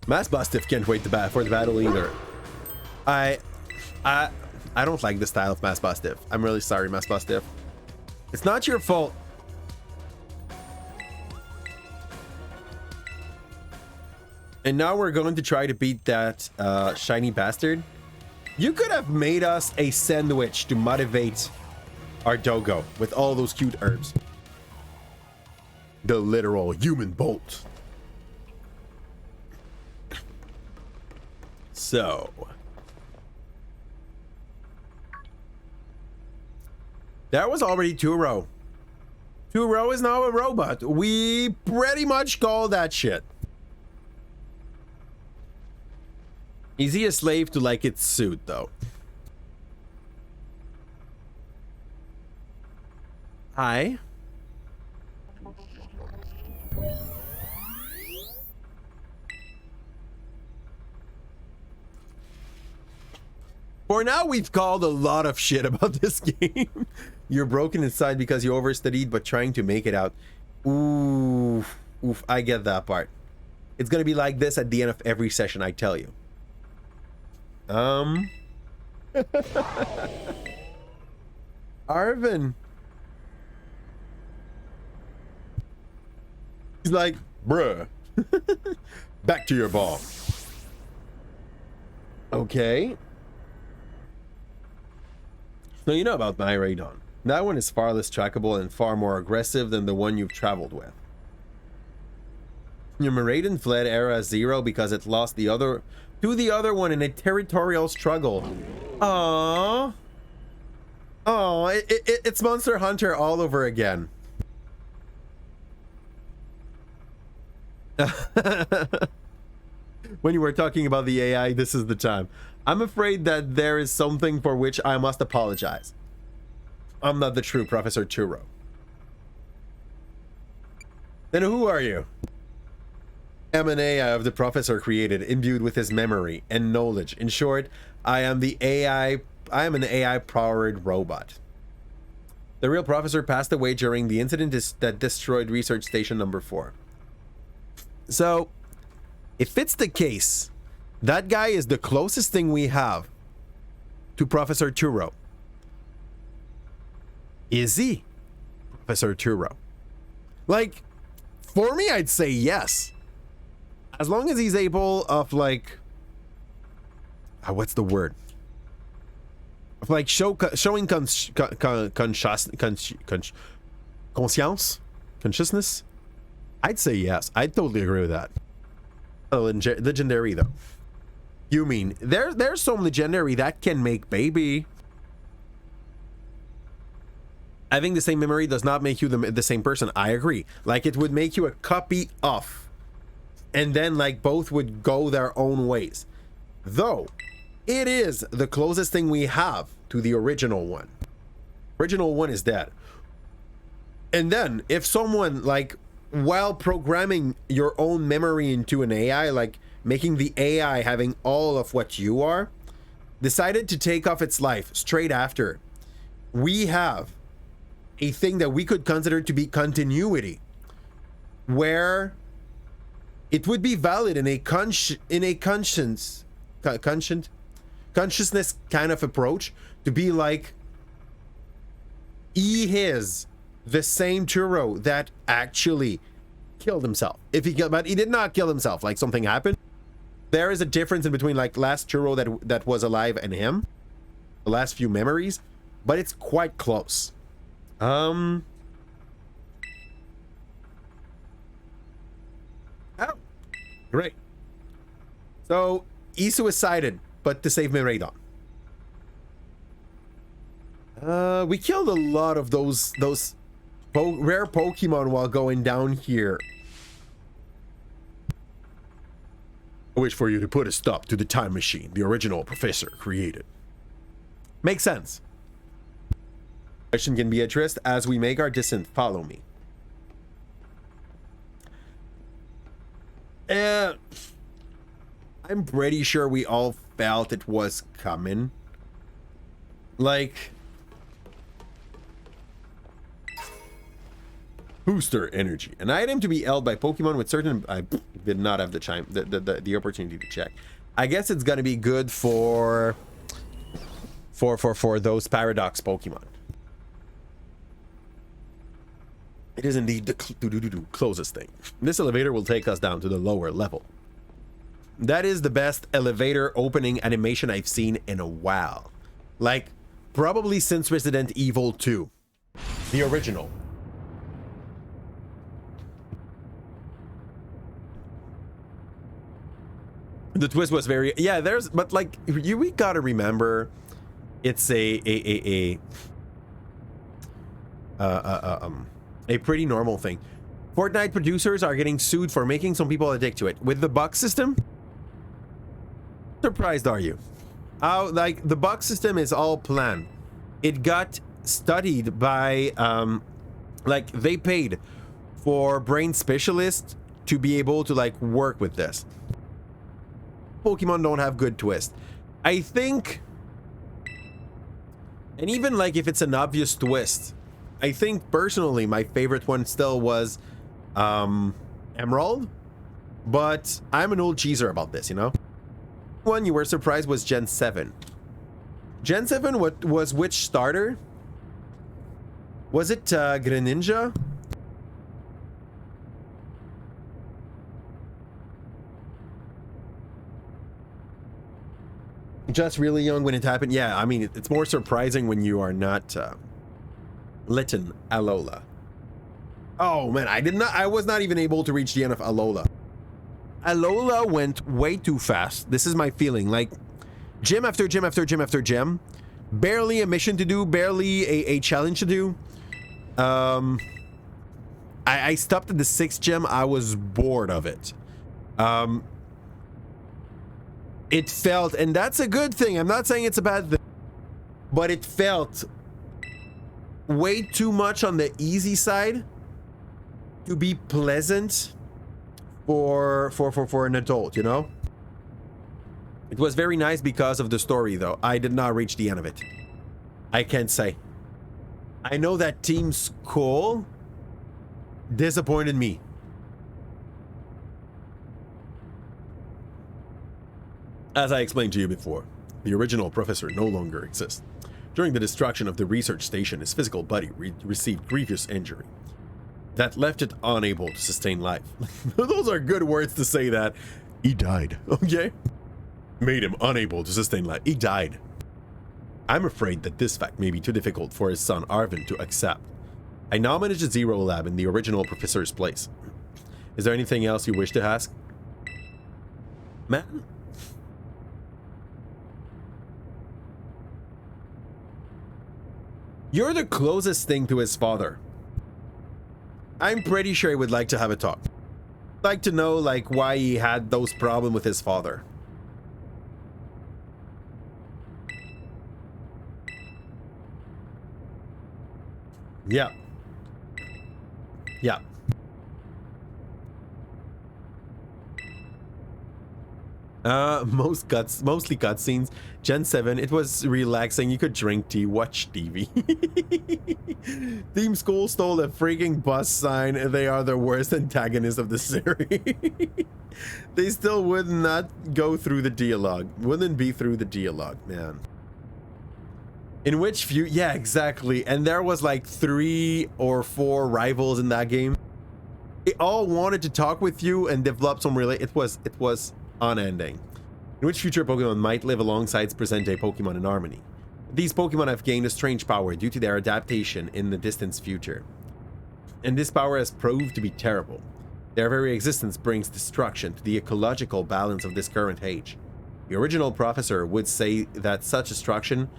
Massbustiff can't wait for the battle either. I don't like the style of Massbustiff. I'm really sorry, Massbustiff. It's not your fault. And now we're going to try to beat that shiny bastard. You could have made us a sandwich to motivate our Dogo with all those cute herbs. The literal human bolt. So that was already Turo. Turo is now a robot. We pretty much call that shit. Is he a slave to like its suit though? Hi. For now, we've called a lot of shit about this game. You're broken inside because you overstudied, but trying to make it out. Oof, oof, I get that part. It's gonna be like this at the end of every session, I tell you. Arvin. He's like, bruh. Back to your ball. Okay. So you know about my radon. That one is far less trackable and far more aggressive than the one you've traveled with. Your Meraden fled Era Zero because it lost the other to the other one in a territorial struggle. Aww. Oh, it's Monster Hunter all over again. When you were talking about the AI, this is the time. I'm afraid that there is something for which I must apologize. I'm not the true Professor Turo. Then who are you? I'm an AI of the Professor created, imbued with his memory and knowledge. In short, I am an AI-powered robot. The real Professor passed away during the incident that destroyed Research Station number 4. So, if it's the case, that guy is the closest thing we have to Professor Turo. Is he Professor Turo? Like, for me, I'd say yes. As long as he's able of like, what's the word? Of like showing consciousness. I'd say yes. I'd totally agree with that. Legendary though. You mean there's some legendary that can make baby. Having the same memory does not make you the same person. I agree. Like it would make you a copy of. And then like both would go their own ways. Though it is the closest thing we have to the original one. Original one is dead. And then if someone like while programming your own memory into an AI, like making the AI having all of what you are, decided to take off its life straight after, we have a thing that we could consider to be continuity, where it would be valid in a consciousness kind of approach to be like, he is the same Turo that actually killed himself. But he did not kill himself. Like something happened. There is a difference in between like last Turo that was alive and him, the last few memories, but it's quite close. Oh, great. So he suicided, but to save Miraidon. We killed a lot of those rare Pokemon while going down here. I wish for you to put a stop to the time machine the original Professor created. Makes sense. Question can be addressed as we make our descent. Follow me. I'm pretty sure we all felt it was coming. Like, booster energy, an item to be held by Pokemon with certain. I did not have the opportunity to check. I guess it's gonna be good for those Paradox Pokemon. It is indeed the closest thing. This elevator will take us down to the lower level. That is the best elevator opening animation I've seen in a while. Like, probably since Resident Evil 2. The original. The twist was very, yeah, there's, but like, we gotta remember, it's a pretty normal thing. Fortnite producers are getting sued for making some people addict to it. With the buck system, surprised are you? How, like, the buck system is all planned. It got studied by, like, they paid for brain specialists to be able to, like, work with this. Pokemon don't have good twist. I think, and even like if it's an obvious twist, I think personally my favorite one still was Emerald, but I'm an old cheeser about this, you know. One you were surprised was Gen 7. Gen 7, what was which starter? Was it Greninja? Just really young when it happened. Yeah, I mean, it's more surprising when you are not Litten Alola. Oh man, I was not even able to reach the end of Alola. Alola went way too fast. This is my feeling. Like, gym after gym after gym after gym. Barely a mission to do, barely a challenge to do. I stopped at the 6th gym. I was bored of it. It felt, and that's a good thing. I'm not saying it's a bad thing, but it felt way too much on the easy side to be pleasant for an adult, you know? It was very nice because of the story, though. I did not reach the end of it. I can't say. I know that Team Skull disappointed me. As I explained to you before, the original professor no longer exists. During the destruction of the research station, his physical body received grievous injury that left it unable to sustain life. Those are good words to say that. He died, okay? Made him unable to sustain life. He died. I'm afraid that this fact may be too difficult for his son Arvin to accept. I now manage the Zero Lab in the original professor's place. Is there anything else you wish to ask? Man? You're the closest thing to his father. I'm pretty sure he would like to have a talk. I'd like to know, like, why he had those problems with his father. Yeah. Yeah. Mostly cutscenes. Gen 7, it was relaxing. You could drink tea, watch TV. Team School stole a freaking bus sign. They are the worst antagonists of the series. They still would not go through the dialogue. Wouldn't be through the dialogue, man. In which view? Yeah, exactly. And there was like 3 or 4 rivals in that game. They all wanted to talk with you and develop some it was unending. In which future Pokemon might live alongside present-day Pokemon in harmony. These Pokemon have gained a strange power due to their adaptation in the distant future. And this power has proved to be terrible. Their very existence brings destruction to the ecological balance of this current age. The original professor would say that such destruction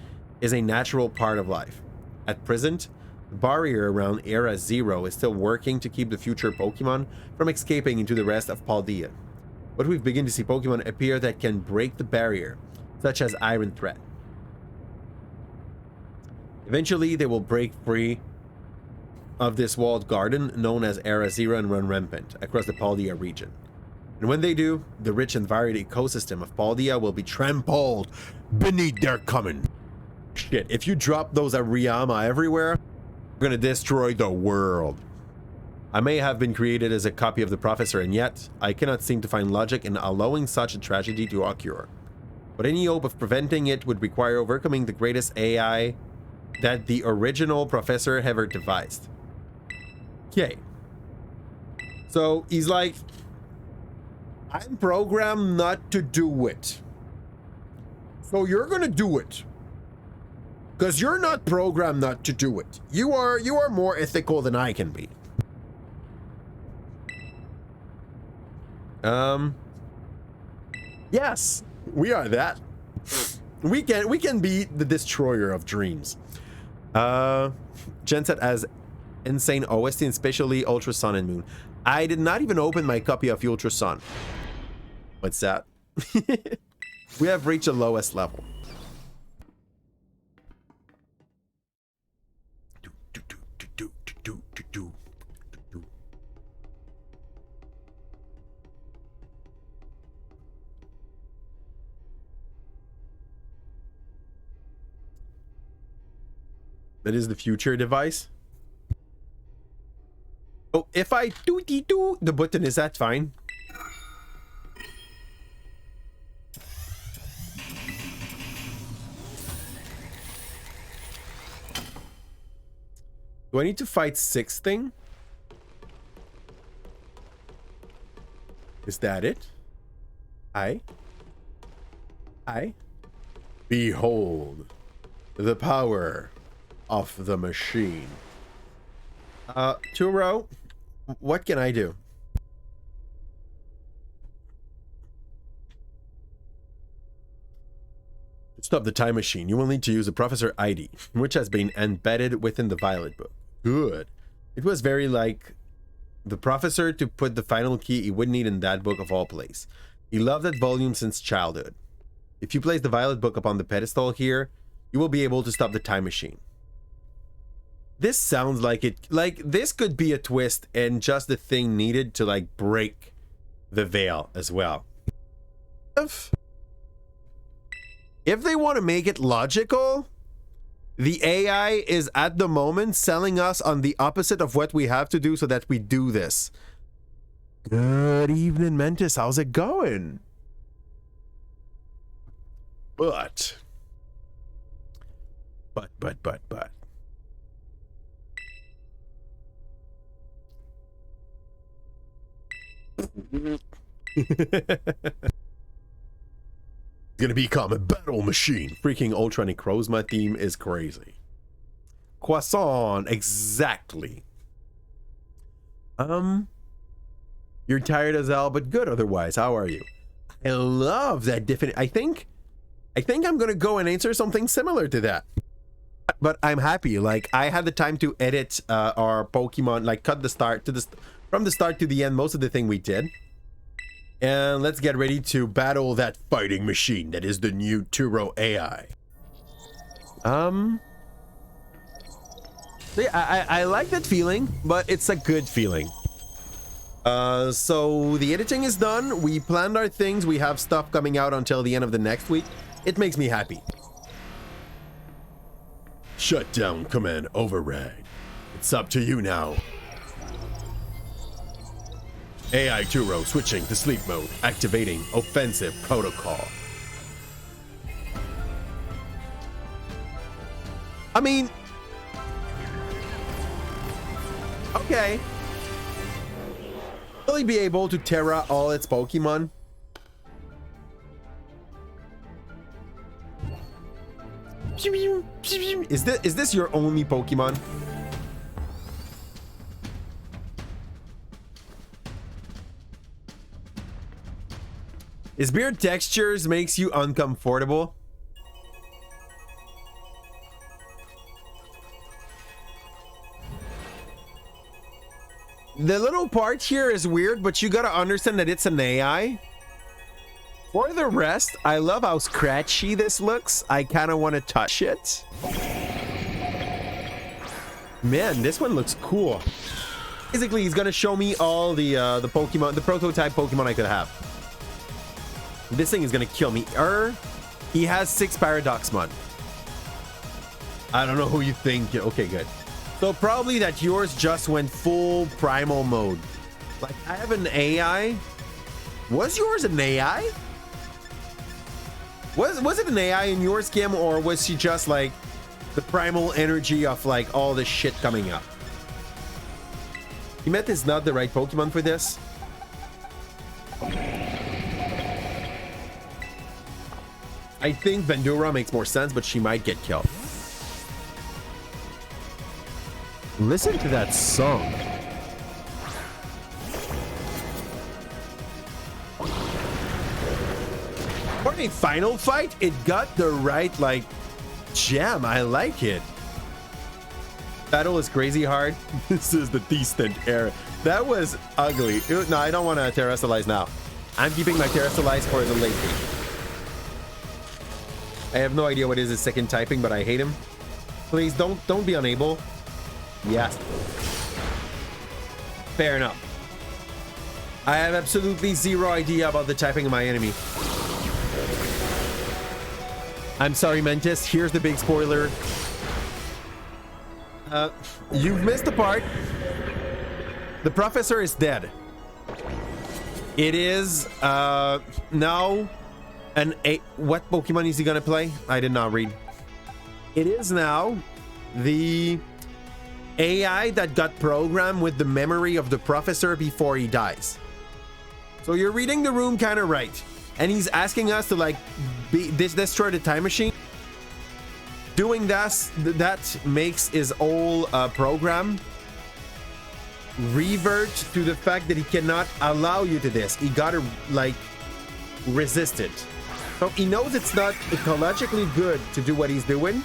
is a natural part of life. At present, the barrier around Era Zero is still working to keep the future Pokemon from escaping into the rest of Paldea. But we've begun to see Pokemon appear that can break the barrier, such as Iron Thread. Eventually, they will break free of this walled garden known as Era Zero and run rampant across the Paldea region. And when they do, the rich and varied ecosystem of Paldea will be trampled beneath their coming. Shit, if you drop those Ariyama everywhere, you're gonna destroy the world. I may have been created as a copy of the professor, and yet I cannot seem to find logic in allowing such a tragedy to occur. But any hope of preventing it would require overcoming the greatest AI that the original professor ever devised. Okay. So he's like, I'm programmed not to do it. So you're gonna do it. Because you're not programmed not to do it. You are more ethical than I can be. Yes, we are that. We can be the destroyer of dreams. Jen said as insane OST, and especially Ultra Sun and Moon. I did not even open my copy of Ultra Sun. What's that? We have reached the lowest level. That is the future device. Oh, if I do the button, is that fine? Do I need to fight 6 thing? Is that it? I behold the power of the machine. Turo, what can I do? To stop the time machine, you will need to use the Professor ID, which has been embedded within the Violet book. Good. It was very like the Professor to put the final key he would need in that book of all place. He loved that volume since childhood. If you place the Violet book upon the pedestal here, you will be able to stop the time machine. This sounds like it, like this could be a twist and just the thing needed to like break the veil as well. If they want to make it logical, the AI is at the moment selling us on the opposite of what we have to do so that we do this. Good evening, Mentis. How's it going? But. Gonna become a battle machine. Freaking Ultronic Rosma theme is crazy. Croissant, exactly. You're tired as hell, but good otherwise. How are you? I love that definite. I think I'm gonna go and answer something similar to that. But I'm happy. Like I had the time to edit our Pokemon, like cut the start to from the start to the end, most of the thing we did. And let's get ready to battle that fighting machine that is the new Turo AI. I like that feeling, but it's a good feeling. So the editing is done. We planned our things. We have stuff coming out until the end of the next week. It makes me happy. Shutdown command override. It's up to you now. AI Turo switching to sleep mode, activating offensive protocol. I mean, okay. Will he be able to Terra all its Pokemon? Is this your only Pokemon? Is beard textures makes you uncomfortable? The little part here is weird, but you gotta understand that it's an AI. For the rest, I love how scratchy this looks. I kind of want to touch it. Man, this one looks cool. Basically, he's gonna show me all the Pokemon, the prototype Pokemon I could have. This thing is gonna kill me. He has 6 Paradoxmon. I don't know who you think. Okay, good. So probably that yours just went full primal mode. Like I have an AI. Was yours an AI? Was it an AI in yours, Kim, or was she just like the primal energy of like all this shit coming up? Himet is not the right Pokemon for this. I think Vendura makes more sense, but she might get killed. Listen to that song. a final fight, it got the right, like, jam. I like it. Battle is crazy hard. This is the distant era. That was ugly. No, I don't want to terrestrialize now. I'm keeping my terrestrialize for the late game. I have no idea what is his second typing, but I hate him. Please don't be unable. Yes. Fair enough. I have absolutely zero idea about the typing of my enemy. I'm sorry, Mentis. Here's the big spoiler. You've missed the part. The professor is dead. It is now what Pokemon is he gonna play? I did not read. It is now the AI that got programmed with the memory of the professor before he dies. So you're reading the room kind of right. And he's asking us to like destroy the time machine. Doing that makes his whole program revert to the fact that he cannot allow you to this. He gotta like resist it. So he knows it's not ecologically good to do what he's doing,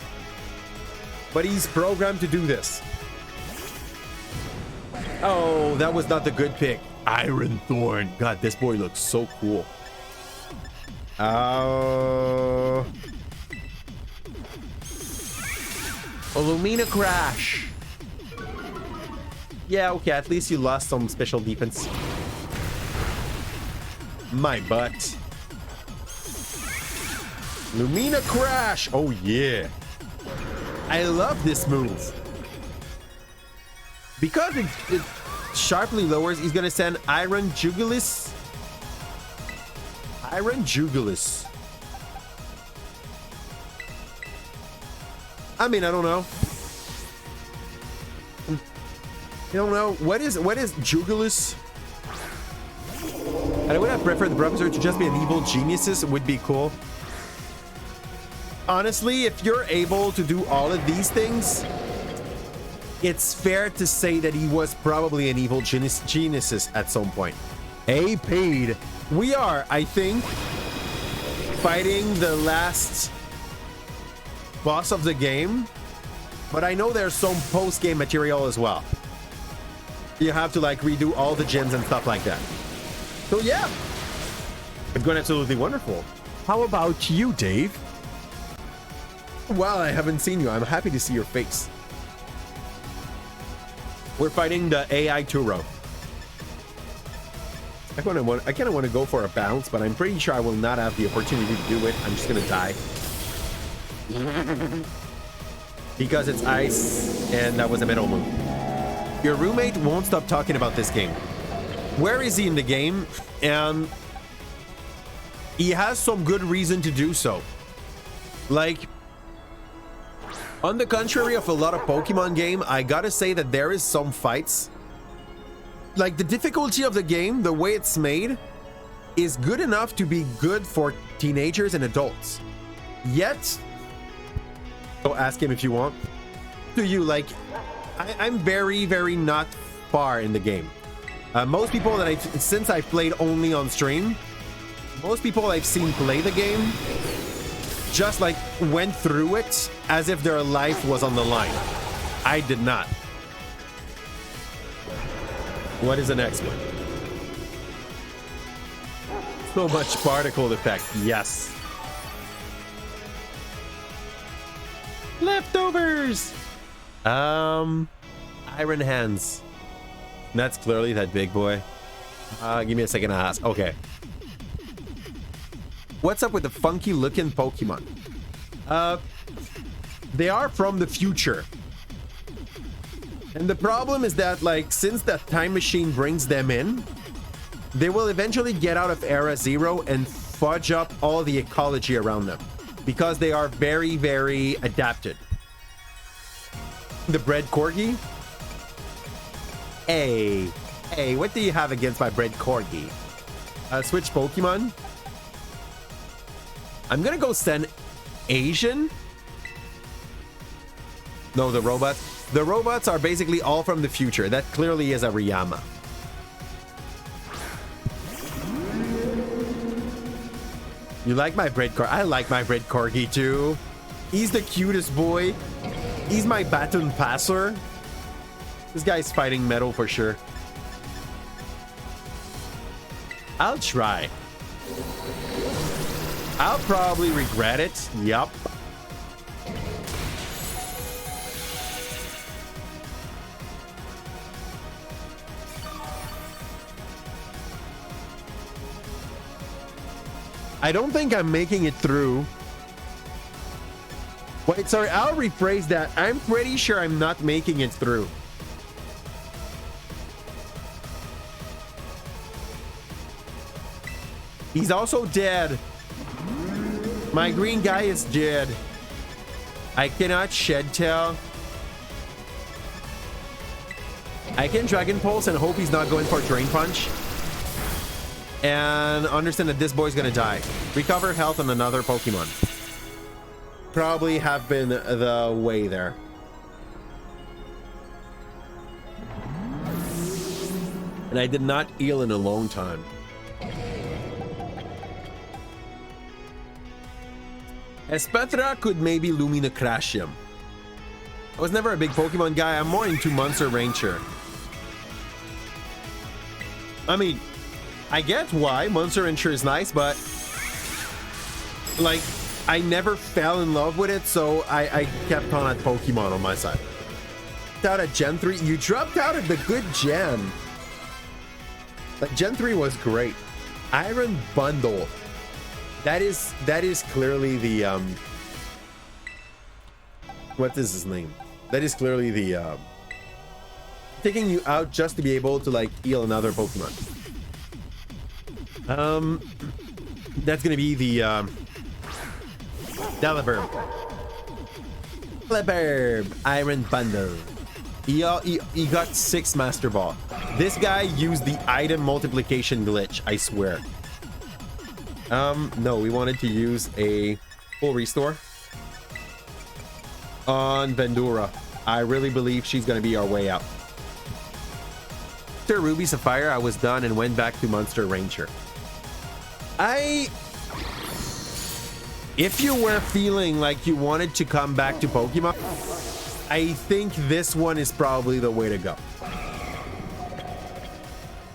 but he's programmed to do this. Oh, that was not the good pick. Iron Thorn. God, this boy looks so cool. Illumina Crash. Yeah, okay, at least you lost some special defense. My butt. Lumina Crash. Oh yeah. I love this move. Because it sharply lowers, he's gonna send Iron Jugulis. Iron Jugulis. I mean, I don't know. I don't know. What is Jugulis? And I would have preferred the professor to just be an evil geniuses. It would be cool. Honestly, if you're able to do all of these things, it's fair to say that he was probably an evil geniuses at some point. A paid. We are, I think, fighting the last boss of the game, but I know there's some post-game material as well. You have to like redo all the gens and stuff like that. So yeah, it's going absolutely wonderful. How about you, Dave? Well, I haven't seen you. I'm happy to see your face. We're fighting the AI Turo. I kind of want to go for a bounce, but I'm pretty sure I will not have the opportunity to do it. I'm just gonna die. Because it's ice, and that was a metal move. Your roommate won't stop talking about this game. Where is he in the game? And he has some good reason to do so. Like, on the contrary of a lot of Pokemon game, I gotta say that there is some fights. Like, the difficulty of the game, the way it's made, is good enough to be good for teenagers and adults. Yet, so ask him if you want. Do you like? I'm very, very not far in the game. Most people that since I played only on stream, most people I've seen play the game just like went through it as if their life was on the line. I did not. What is the next one? So much particle effect. Yes. Leftovers. Iron Hands. That's clearly that big boy. Give me a second to ask. Okay. What's up with the funky looking Pokemon? They are from the future. And the problem is that, like, since that time machine brings them in, they will eventually get out of Era Zero and fudge up all the ecology around them. Because they are very, very adapted. The Bred Corgi? Hey, what do you have against my Bred Corgi? Switch Pokemon? I'm gonna go send Asian. No, the robots. The robots are basically all from the future. That clearly is a Ryama. You like my bread corgi? I like my bread corgi too. He's the cutest boy. He's my baton passer. This guy's fighting metal for sure. I'll try. I'll probably regret it. Yup. I don't think I'm making it through. Wait, sorry, I'll rephrase that. I'm pretty sure I'm not making it through. He's also dead. My green guy is dead. I cannot shed tail. I can Dragon Pulse and hope he's not going for Drain Punch. And understand that this boy's gonna die. Recover health on another Pokemon. Probably have been the way there. And I did not heal in a long time. Espetra could maybe Luminocrashium. I was never a big Pokemon guy. I'm more into Monster Rancher. I mean, I get why Monster Rancher is nice, but like I never fell in love with it, so I kept on at Pokemon on my side. Out at Gen 3, you dropped out at the good Gen. Like Gen 3 was great. Iron Bundle. That is clearly the what is his name? That is clearly the taking you out just to be able to like heal another Pokemon. That's gonna be the Delibird. Delibird Iron Bundle. He got 6 Master Ball. This guy used the item multiplication glitch, I swear. No, we wanted to use a full restore on Vendura. I really believe she's gonna be our way out. After Ruby Sapphire, I was done and went back to Monster Rancher. If you were feeling like you wanted to come back to Pokemon, I think this one is probably the way to go.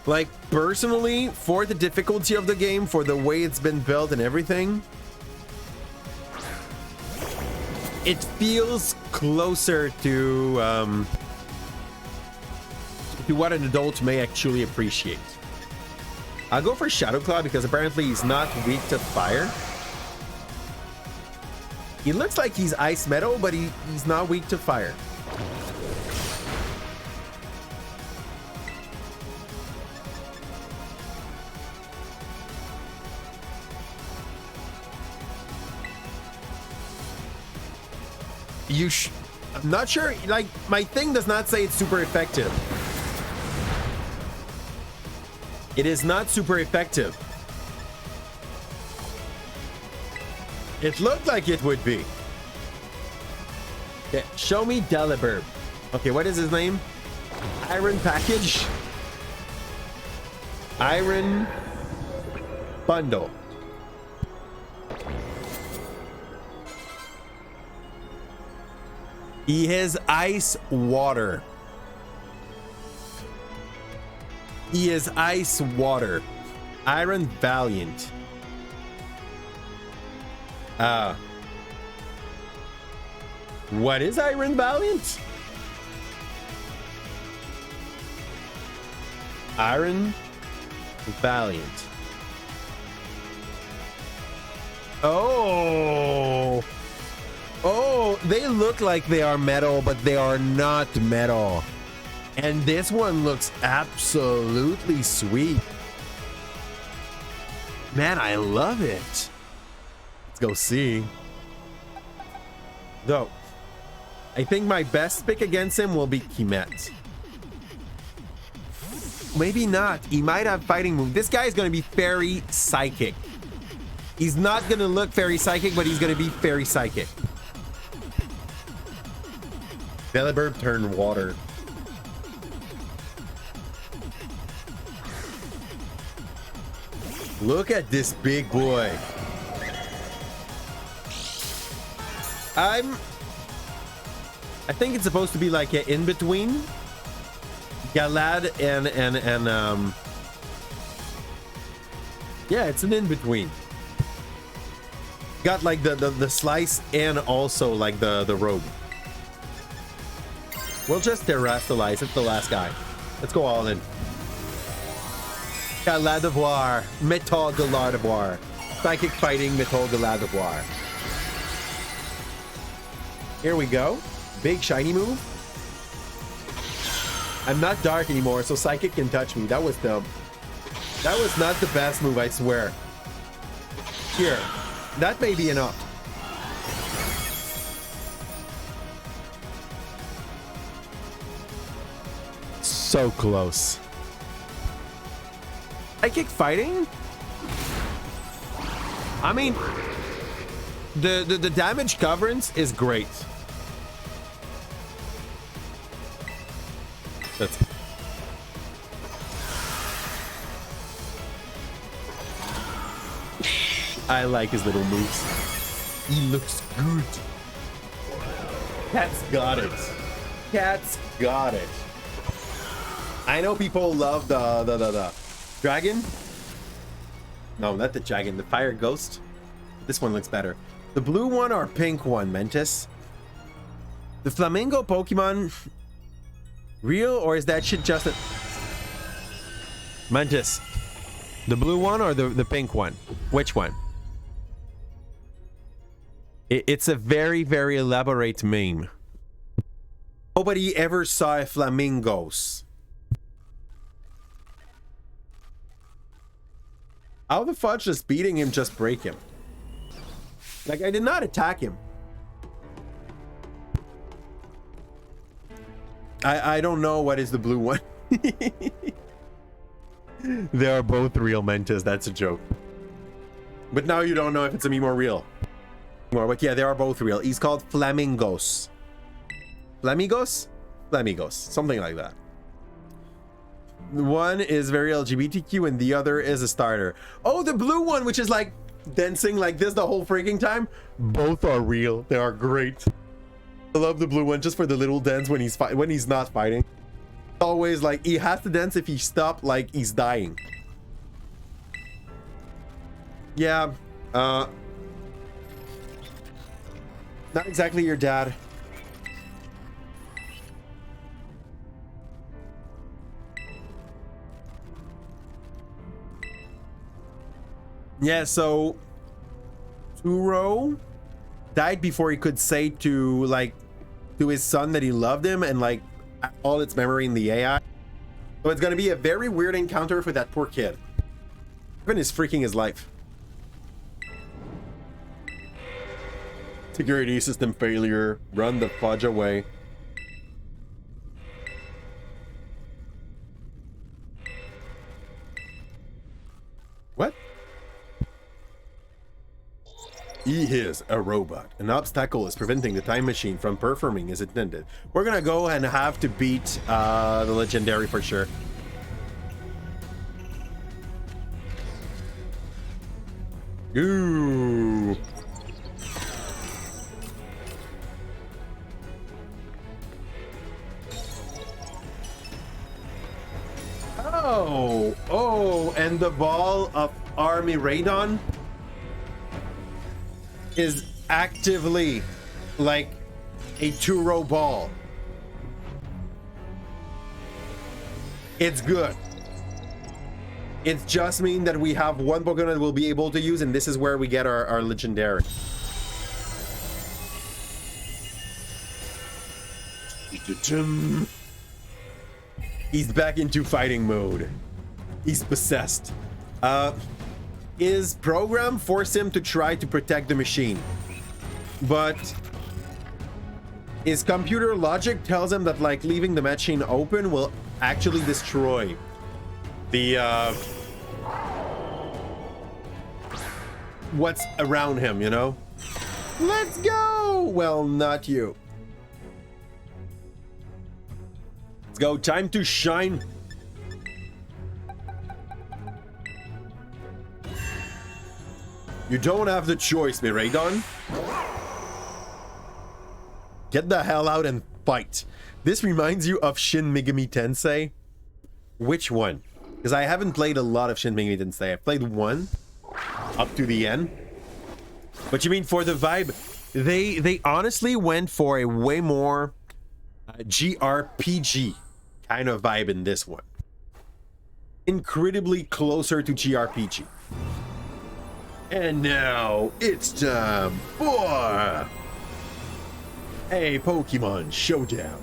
Like, personally, for the difficulty of the game, for the way it's been built and everything, it feels closer to what an adult may actually appreciate. I'll go for Shadow Claw because apparently he's not weak to fire. He looks like he's ice metal, but he's not weak to fire. I'm not sure, like, my thing does not say it's super effective. It is not super effective. It looked like it would be. Okay, show me Delibird. Okay, what is his name? Iron Package. Iron Bundle. He has ice water. He is ice water. Iron Valiant. What is Iron Valiant? Iron Valiant. Oh. Oh, they look like they are metal, but they are not metal. And this one looks absolutely sweet. Man, I love it. Let's go see. Though, I think my best pick against him will be Kimet. Maybe not. He might have fighting move. This guy is going to be Fairy Psychic. He's not going to look Fairy Psychic, but he's going to be Fairy Psychic. Delibird turned water. Look at this big boy. I think it's supposed to be like an in between Galad and yeah, it's an in between. Got like the slice and also like the robe. We'll just terrestrialize. It's the last guy. Let's go all in. Galadivoir, Metal Galadivoir, psychic fighting Metal Galadivoir. Here we go. Big shiny move. I'm not dark anymore, so psychic can touch me. That was dumb. That was not the best move, I swear. Here, that may be enough. So close. Psychic fighting? I mean, the damage coverage is great. That's I like his little moves. He looks good. Cat's got it. Cat's got it. I know people love the dragon. No, not the dragon. The fire ghost. This one looks better. The blue one or pink one, Mentis? The flamingo Pokemon real, or is that shit just a... Mantis, the blue one or the pink one? Which one? It's a very, very elaborate meme. Nobody ever saw flamingos. How the fudge does beating him just break him? Like, I did not attack him. I don't know what is the blue one. They are both real Mentis. That's a joke. But now you don't know if it's a meme or real. But yeah, they are both real. He's called Flamingos. Flamigos? Flamigos. Something like that. One is very LGBTQ and the other is a starter. Oh, the blue one, which is like dancing like this the whole freaking time. Both are real. They are great. I love the blue one just for the little dance when he's not fighting. Always like he has to dance if he stops like he's dying. Yeah, not exactly your dad. Yeah, so Turo died before he could say to his son that he loved him and like all its memory in the AI. So it's gonna be a very weird encounter for that poor kid. Even is freaking his life. Security system failure. Run the fudge away. What? He is a robot. An obstacle is preventing the time machine from performing as intended. We're gonna go and have to beat the legendary for sure. Ooh. Oh, and the ball of Army Radon is actively like a two-row ball. It's good. It's just mean that we have one Pokemon that we'll be able to use, and this is where we get our legendary. He's back into fighting mode. He's possessed. His program forced him to try to protect the machine, but his computer logic tells him that like leaving the machine open will actually destroy the what's around him, you know? Let's go! Well, not you. Let's go. Time to shine. You don't have the choice, Miraidon. Get the hell out and fight. This reminds you of Shin Megami Tensei. Which one? Because I haven't played a lot of Shin Megami Tensei. I've played one up to the end. But you mean for the vibe? They honestly went for a way more GRPG kind of vibe in this one. Incredibly closer to GRPG. And now it's time for a Pokemon Showdown.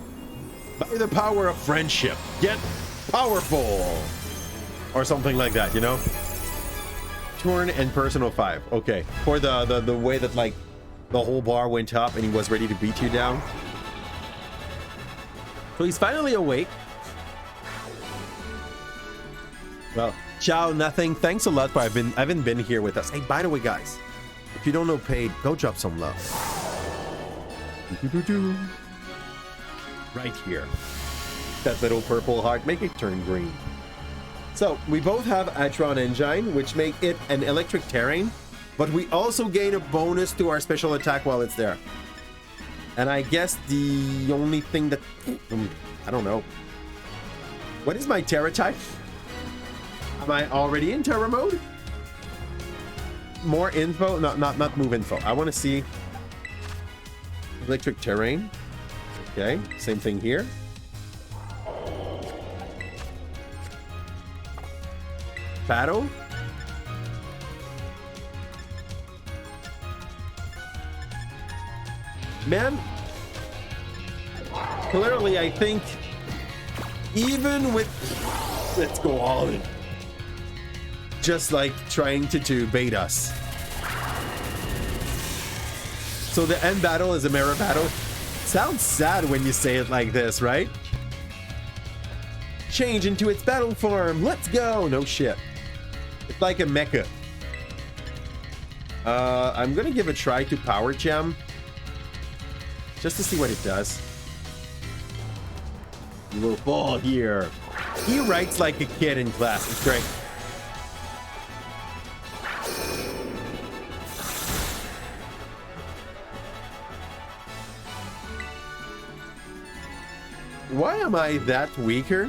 By the power of friendship, get powerful. Or something like that, you know? Turn and personal 5. Okay. For the way that like the whole bar went up and he was ready to beat you down. So he's finally awake. Well, ciao, nothing. Thanks a lot for haven't been here with us. Hey, by the way, guys, if you don't know Paid, go drop some love. Right here. That little purple heart, make it turn green. So we both have Atron Engine, which make it an electric terrain, but we also gain a bonus to our special attack while it's there. And I guess the only thing that I don't know. What is my Terra type? Am I already in Terra mode? More info? Not move info. I want to see electric terrain. Okay, same thing here. Battle. Man, clearly I think even with let's go all in, just like trying to bait us. So the end battle is a mirror battle. Sounds sad when you say it like this, right? Change into its battle form. Let's go. No shit. It's like a mecha. I'm gonna give a try to Power Gem just to see what it does. You will fall here. He writes like a kid in class. It's great. Why am I that weaker?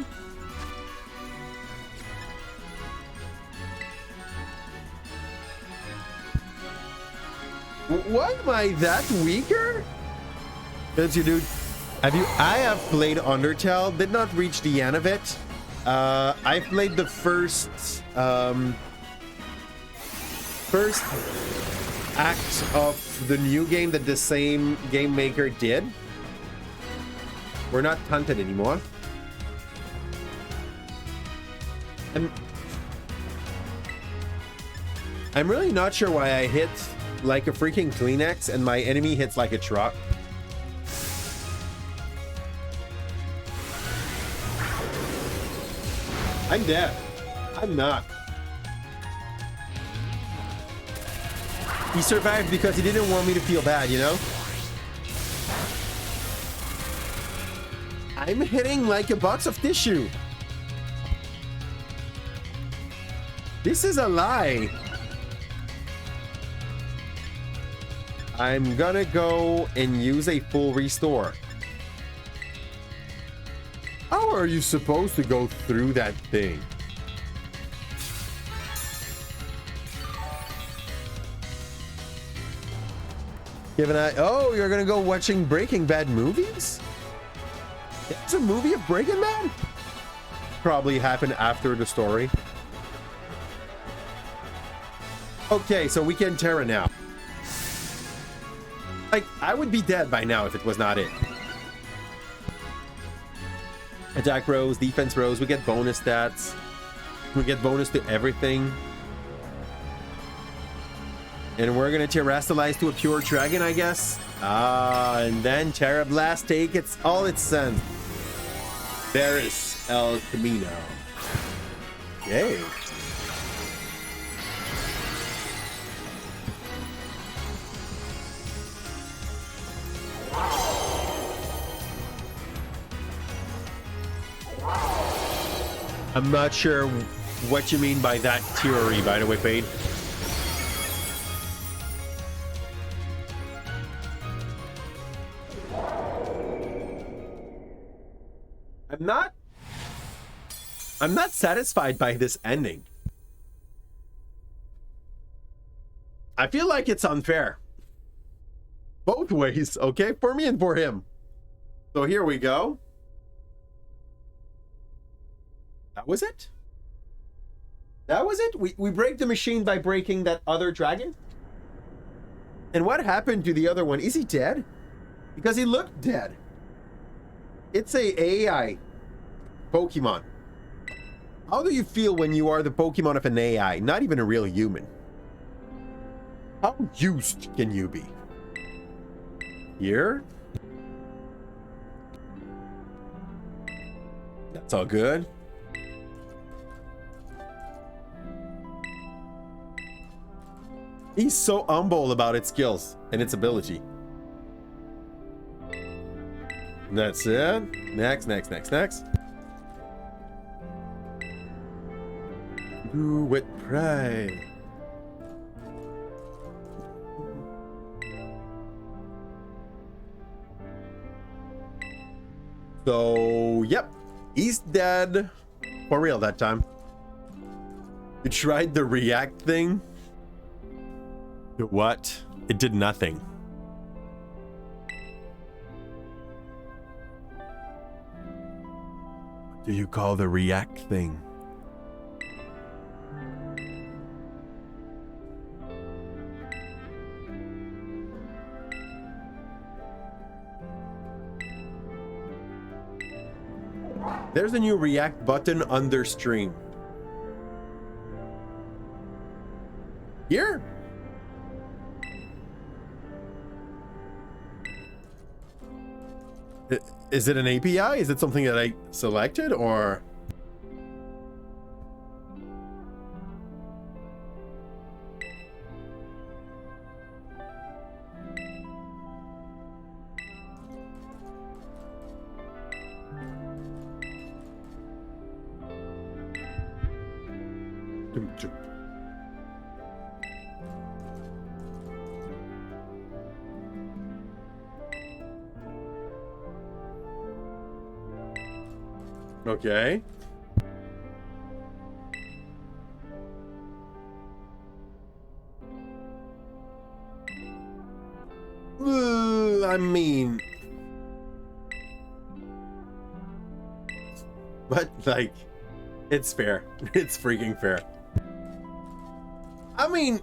Why am I that weaker? That's you, dude. I have played Undertale, did not reach the end of it. I played the first act of the new game that the same game maker did. We're not hunted anymore. I'm really not sure why I hit like a freaking Kleenex and my enemy hits like a truck. I'm dead. I'm not. He survived because he didn't want me to feel bad, you know? I'm hitting like a box of tissue. This is a lie. I'm gonna go and use a full restore. How are you supposed to go through that thing? Give an eye. Oh, you're gonna go watching Breaking Bad movies? It's a movie of Breaking Bad? Probably happened after the story. Okay, so we can Terra now. Like, I would be dead by now if it was not it. Attack rose, defense rose, we get bonus stats. We get bonus to everything. And we're gonna terrestrialize to a pure dragon, I guess. And then Terra Blast take its all its sense. There is El Camino. Yay. I'm not sure what you mean by that theory, by the way, Fade. I'm not satisfied by this ending. I feel like it's unfair. Both ways, okay? For me and for him. So here we go. That was it? That was it? We break the machine by breaking that other dragon? And what happened to the other one? Is he dead? Because he looked dead. It's a AI Pokemon. How do you feel when you are the Pokemon of an AI, not even a real human? How used can you be? Here? That's all good. He's so humble about its skills and its ability. That's it. Next. Do it right. So, yep. He's dead. For real that time. You tried the react thing? What? It did nothing. What do you call the react thing? There's a new react button under stream. Here? Is it an API? Is it something that I selected or? Okay. I mean, but like, it's fair. It's freaking fair. I mean,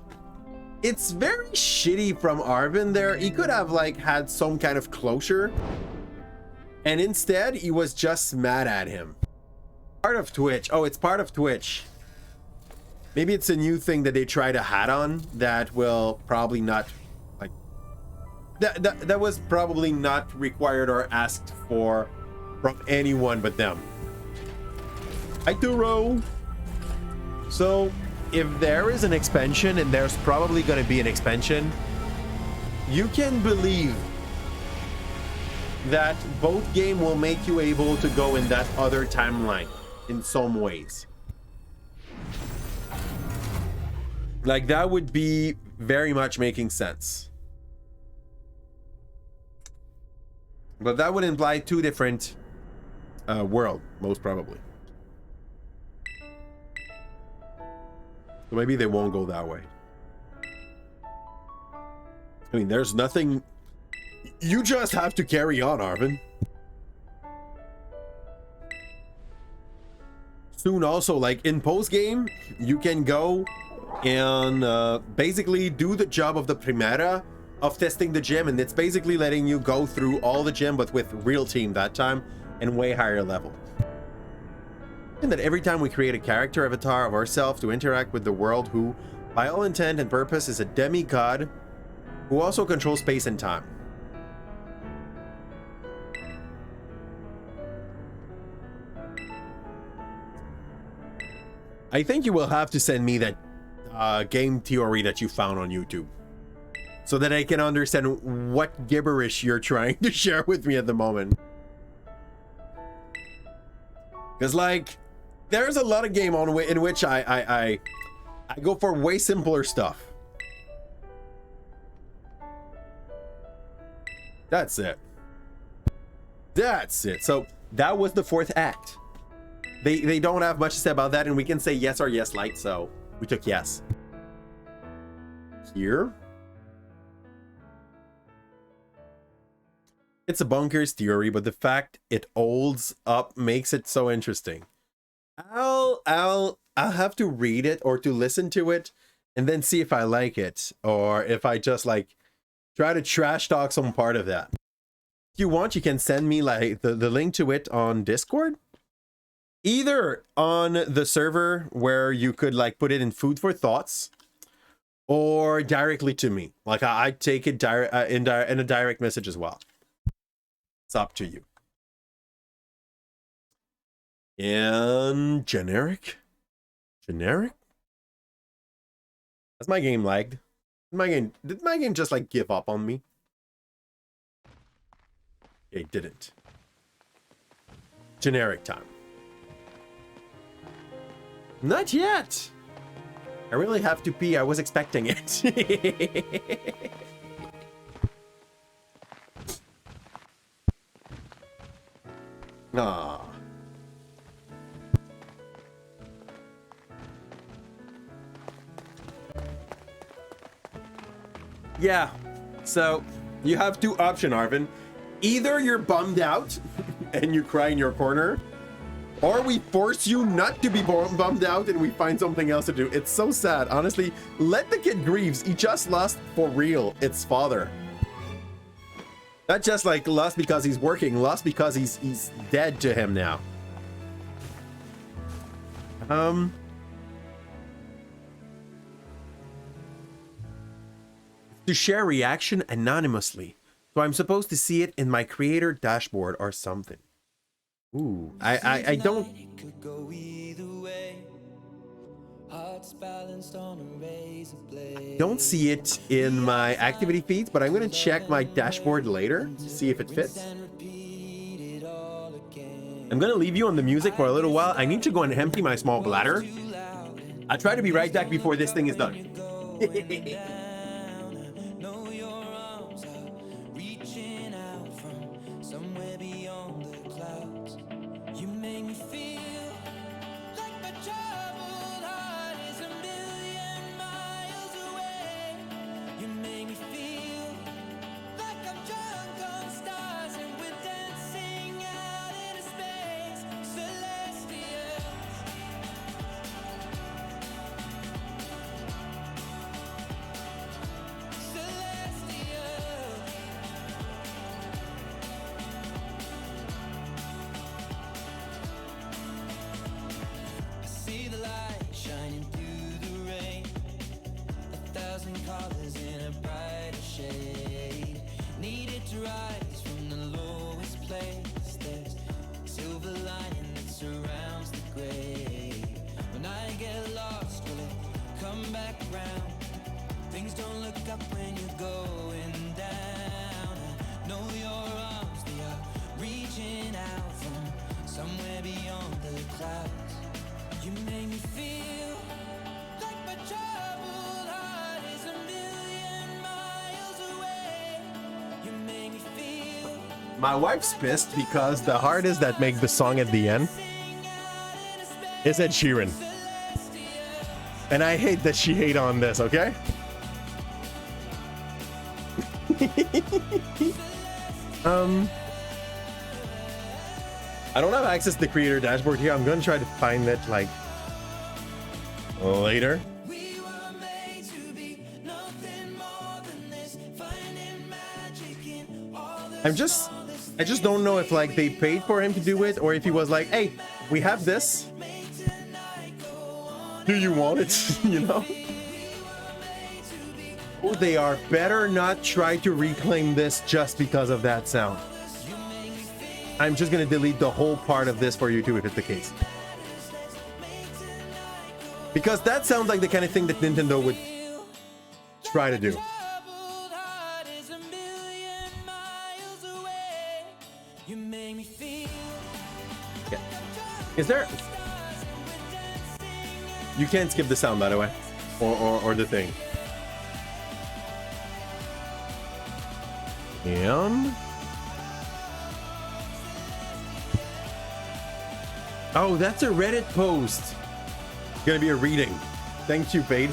it's very shitty from Arvin there. He could have like had some kind of closure. And instead, he was just mad at him. Part of Twitch. Oh, it's part of Twitch. Maybe it's a new thing that they try to hat on that will probably not, like, that was probably not required or asked for from anyone but them. Ituro. So, if there is an expansion, and there's probably going to be an expansion, you can believe that both game will make you able to go in that other timeline in some ways. Like, that would be very much making sense. But that would imply two different world, most probably. So maybe they won't go that way. I mean, there's nothing. You just have to carry on, Arvin. Soon also, like in post-game, you can go and basically do the job of the Primera of testing the gym, and it's basically letting you go through all the gym, but with real team that time and way higher level. And that every time we create a character avatar of ourselves to interact with the world, who, by all intent and purpose, is a demigod who also controls space and time. I think you will have to send me that game theory that you found on YouTube so that I can understand what gibberish you're trying to share with me at the moment. Because, like, there's a lot of game on in which I go for way simpler stuff. That's it. That's it. So That was the fourth act. They don't have much to say about that, and we can say yes or yes light, so we took yes. Here. It's a bonkers theory, but the fact it holds up makes it so interesting. I'll have to read it or to listen to it and then see if I like it, or if I just like try to trash talk some part of that. If you want, you can send me like the link to it on Discord, either on the server where you could like put it in food for thoughts, or directly to me. Like I take it in a direct message as well. It's up to you. And generic? Generic? Has my game lagged? Did my game just like give up on me? It didn't. Generic time. Not yet. I really have to pee. I was expecting it. Ah. Yeah. So you have two options, Arvin. Either you're bummed out and you cry in your corner, or we force you not to be bummed out and we find something else to do. It's so sad. Honestly, let the kid grieves. He just lost for real its father. Not just like lost because he's working, lost because he's dead to him now. To share reaction anonymously. So I'm supposed to see it in my creator dashboard or something. Ooh, I don't. Don't see it in my activity feeds, but I'm gonna check my dashboard later, see if it fits. I'm gonna leave you on the music for a little while. I need to go and empty my small bladder. I'll try to be right back before this thing is done. My wife's pissed because the artist that make the song at the end is Ed Sheeran. And I hate that she hate on this, okay? I don't have access to the creator dashboard here. I'm gonna try to find it like later. I just don't know if like they paid for him to do it, or if he was like, hey, we have this. Do you want it? You know? Oh, they are better not try to reclaim this just because of that sound. I'm just gonna delete the whole part of this for YouTube if it's the case. Because that sounds like the kind of thing that Nintendo would try to do. Okay. Is there... You can't skip the sound, by the way. Or the thing. And... Oh, that's a Reddit post. Gonna be a reading. Thank you, Fade.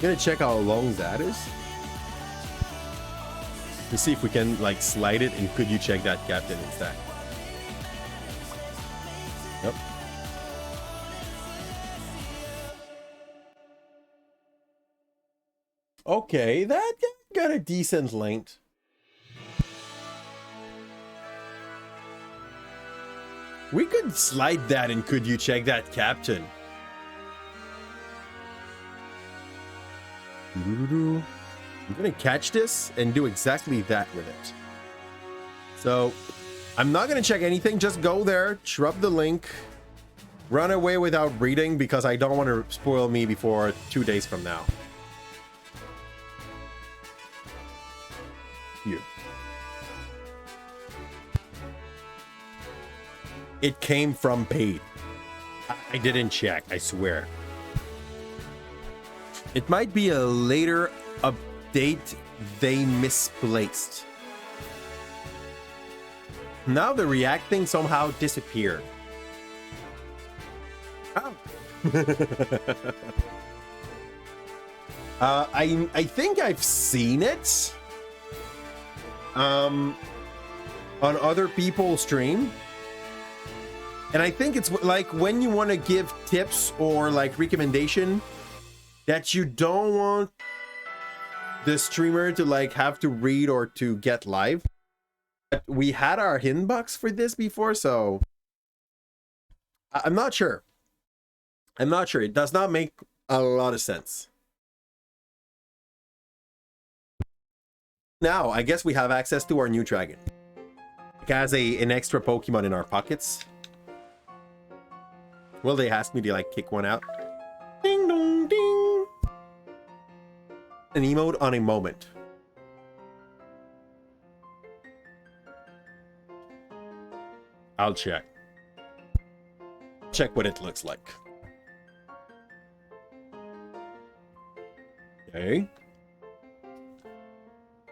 Gonna check how long that is. To see if we can like slide it, and could you check that captain instead? Yep. Okay, that got a decent length. We could slide that, and could you check that captain? I'm gonna catch this and do exactly that with it. So I'm not gonna check anything, just go there, shrub the link, run away without reading because I don't want to spoil me before 2 days from now. Here. It came from paid. I didn't check, I swear. It might be a later update they misplaced. Now the React thing somehow disappeared. Oh. I think I've seen it on other people's stream. And I think it's like when you want to give tips or like recommendation that you don't want the streamer to like have to read or to get live. We had our inbox for this before, so I'm not sure. I'm not sure. It does not make a lot of sense. Now, I guess we have access to our new dragon. It has an extra Pokemon in our pockets. Will they ask me to like kick one out? Ding dong ding. An emote on a moment. I'll check. Check what it looks like. Okay.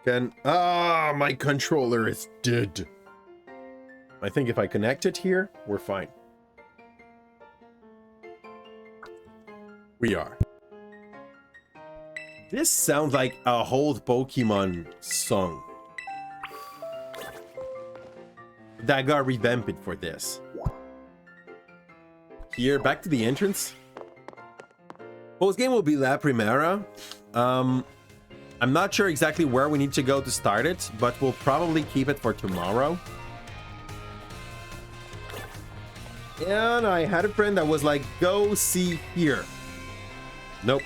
My controller is dead. I think if I connect it here, we're fine. We are. This sounds like a whole Pokemon song that got revamped for this. Here, back to the entrance. Post game will be La Primera. I'm not sure exactly where we need to go to start it, but we'll probably keep it for tomorrow. And I had a friend that was like, go see here. Nope.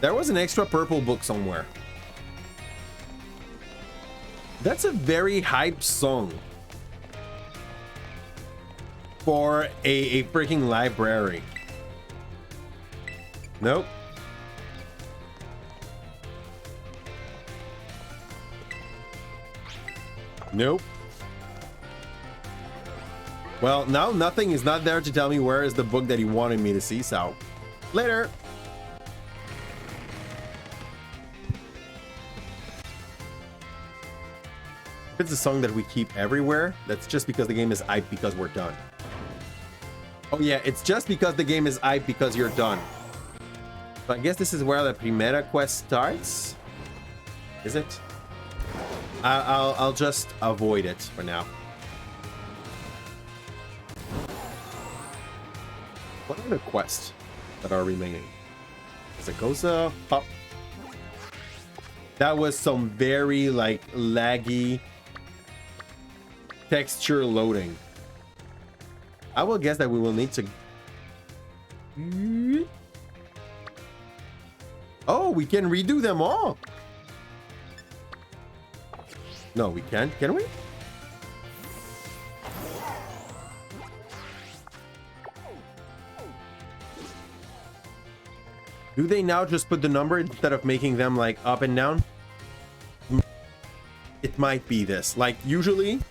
There was an extra purple book somewhere. That's a very hype song for a freaking library. Nope. Nope. Well, now nothing is not there to tell me where is the book that he wanted me to see, so later. If it's a song that we keep everywhere, that's just because the game is hyped because we're done. Oh yeah, it's just because the game is hyped because you're done. So I guess this is where the Primera quest starts. Is it? I'll just avoid it for now. What are the quests that are remaining? Zagoza, Pop. That was some very like laggy texture loading. I will guess that we will need to. Oh, we can redo them all. No, we can't. Can we? Do they now just put the number instead of making them like up and down? It might be this. Like usually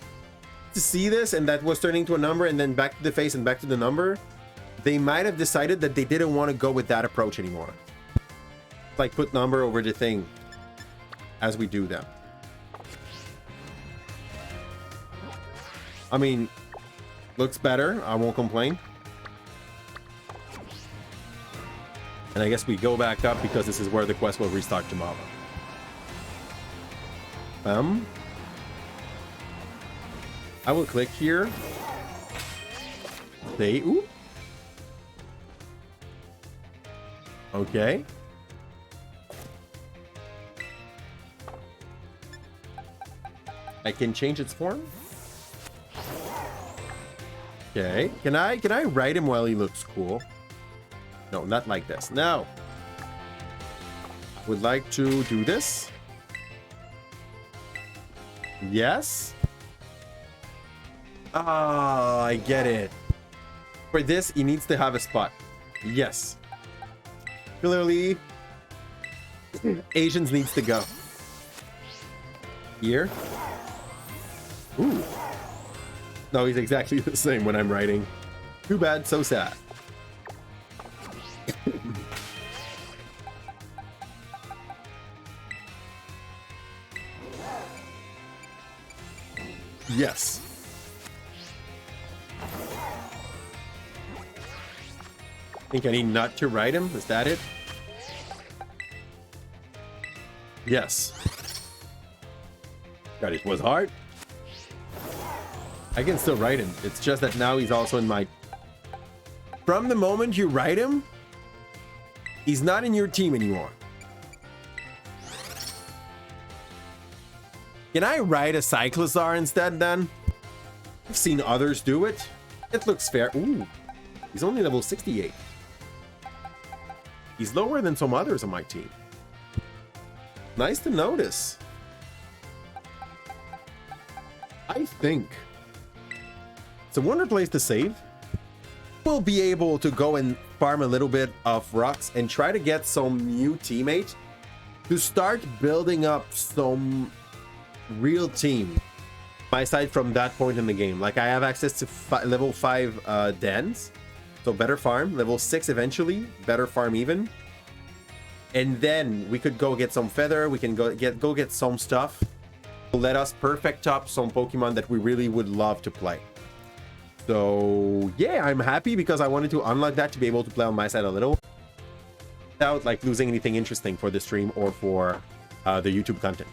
to see this and that was turning to a number and then back to the face and back to the number, they might have decided that they didn't want to go with that approach anymore. Like put number over the thing. as we do them. I mean, looks better. I won't complain. And I guess we go back up because this is where the quest will restart tomorrow. I will click here. Stay. Ooh. Okay. I can change its form. Okay. Can I ride him while he looks cool? No, not like this. No. Would like to do this. Yes. Ah, I get it. For this, he needs to have a spot. Yes. Clearly, Asians needs to go. Here. Ooh. No, he's exactly the same when I'm writing. Too bad, so sad. Yes. Think I need not to write him? Is that it? Yes. God, it was hard. I can still write him. It's just that now he's also in my... From the moment you write him, he's not in your team anymore. Can I write a Cyclozar instead then? I've seen others do it. It looks fair. Ooh, he's only level 68. He's lower than some others on my team. Nice to notice. I think it's a wonder place to save. We'll be able to go and farm a little bit of rocks and try to get some new teammates to start building up some real team. My side from that point in the game, like I have access to level 5 dens, so better farm. Level 6 eventually, better farm even. And then we could go get some feather. We can go get some stuff. Let us perfect up some Pokemon that we really would love to play. So yeah, I'm happy because I wanted to unlock that to be able to play on my side a little without like losing anything interesting for the stream or for the YouTube content.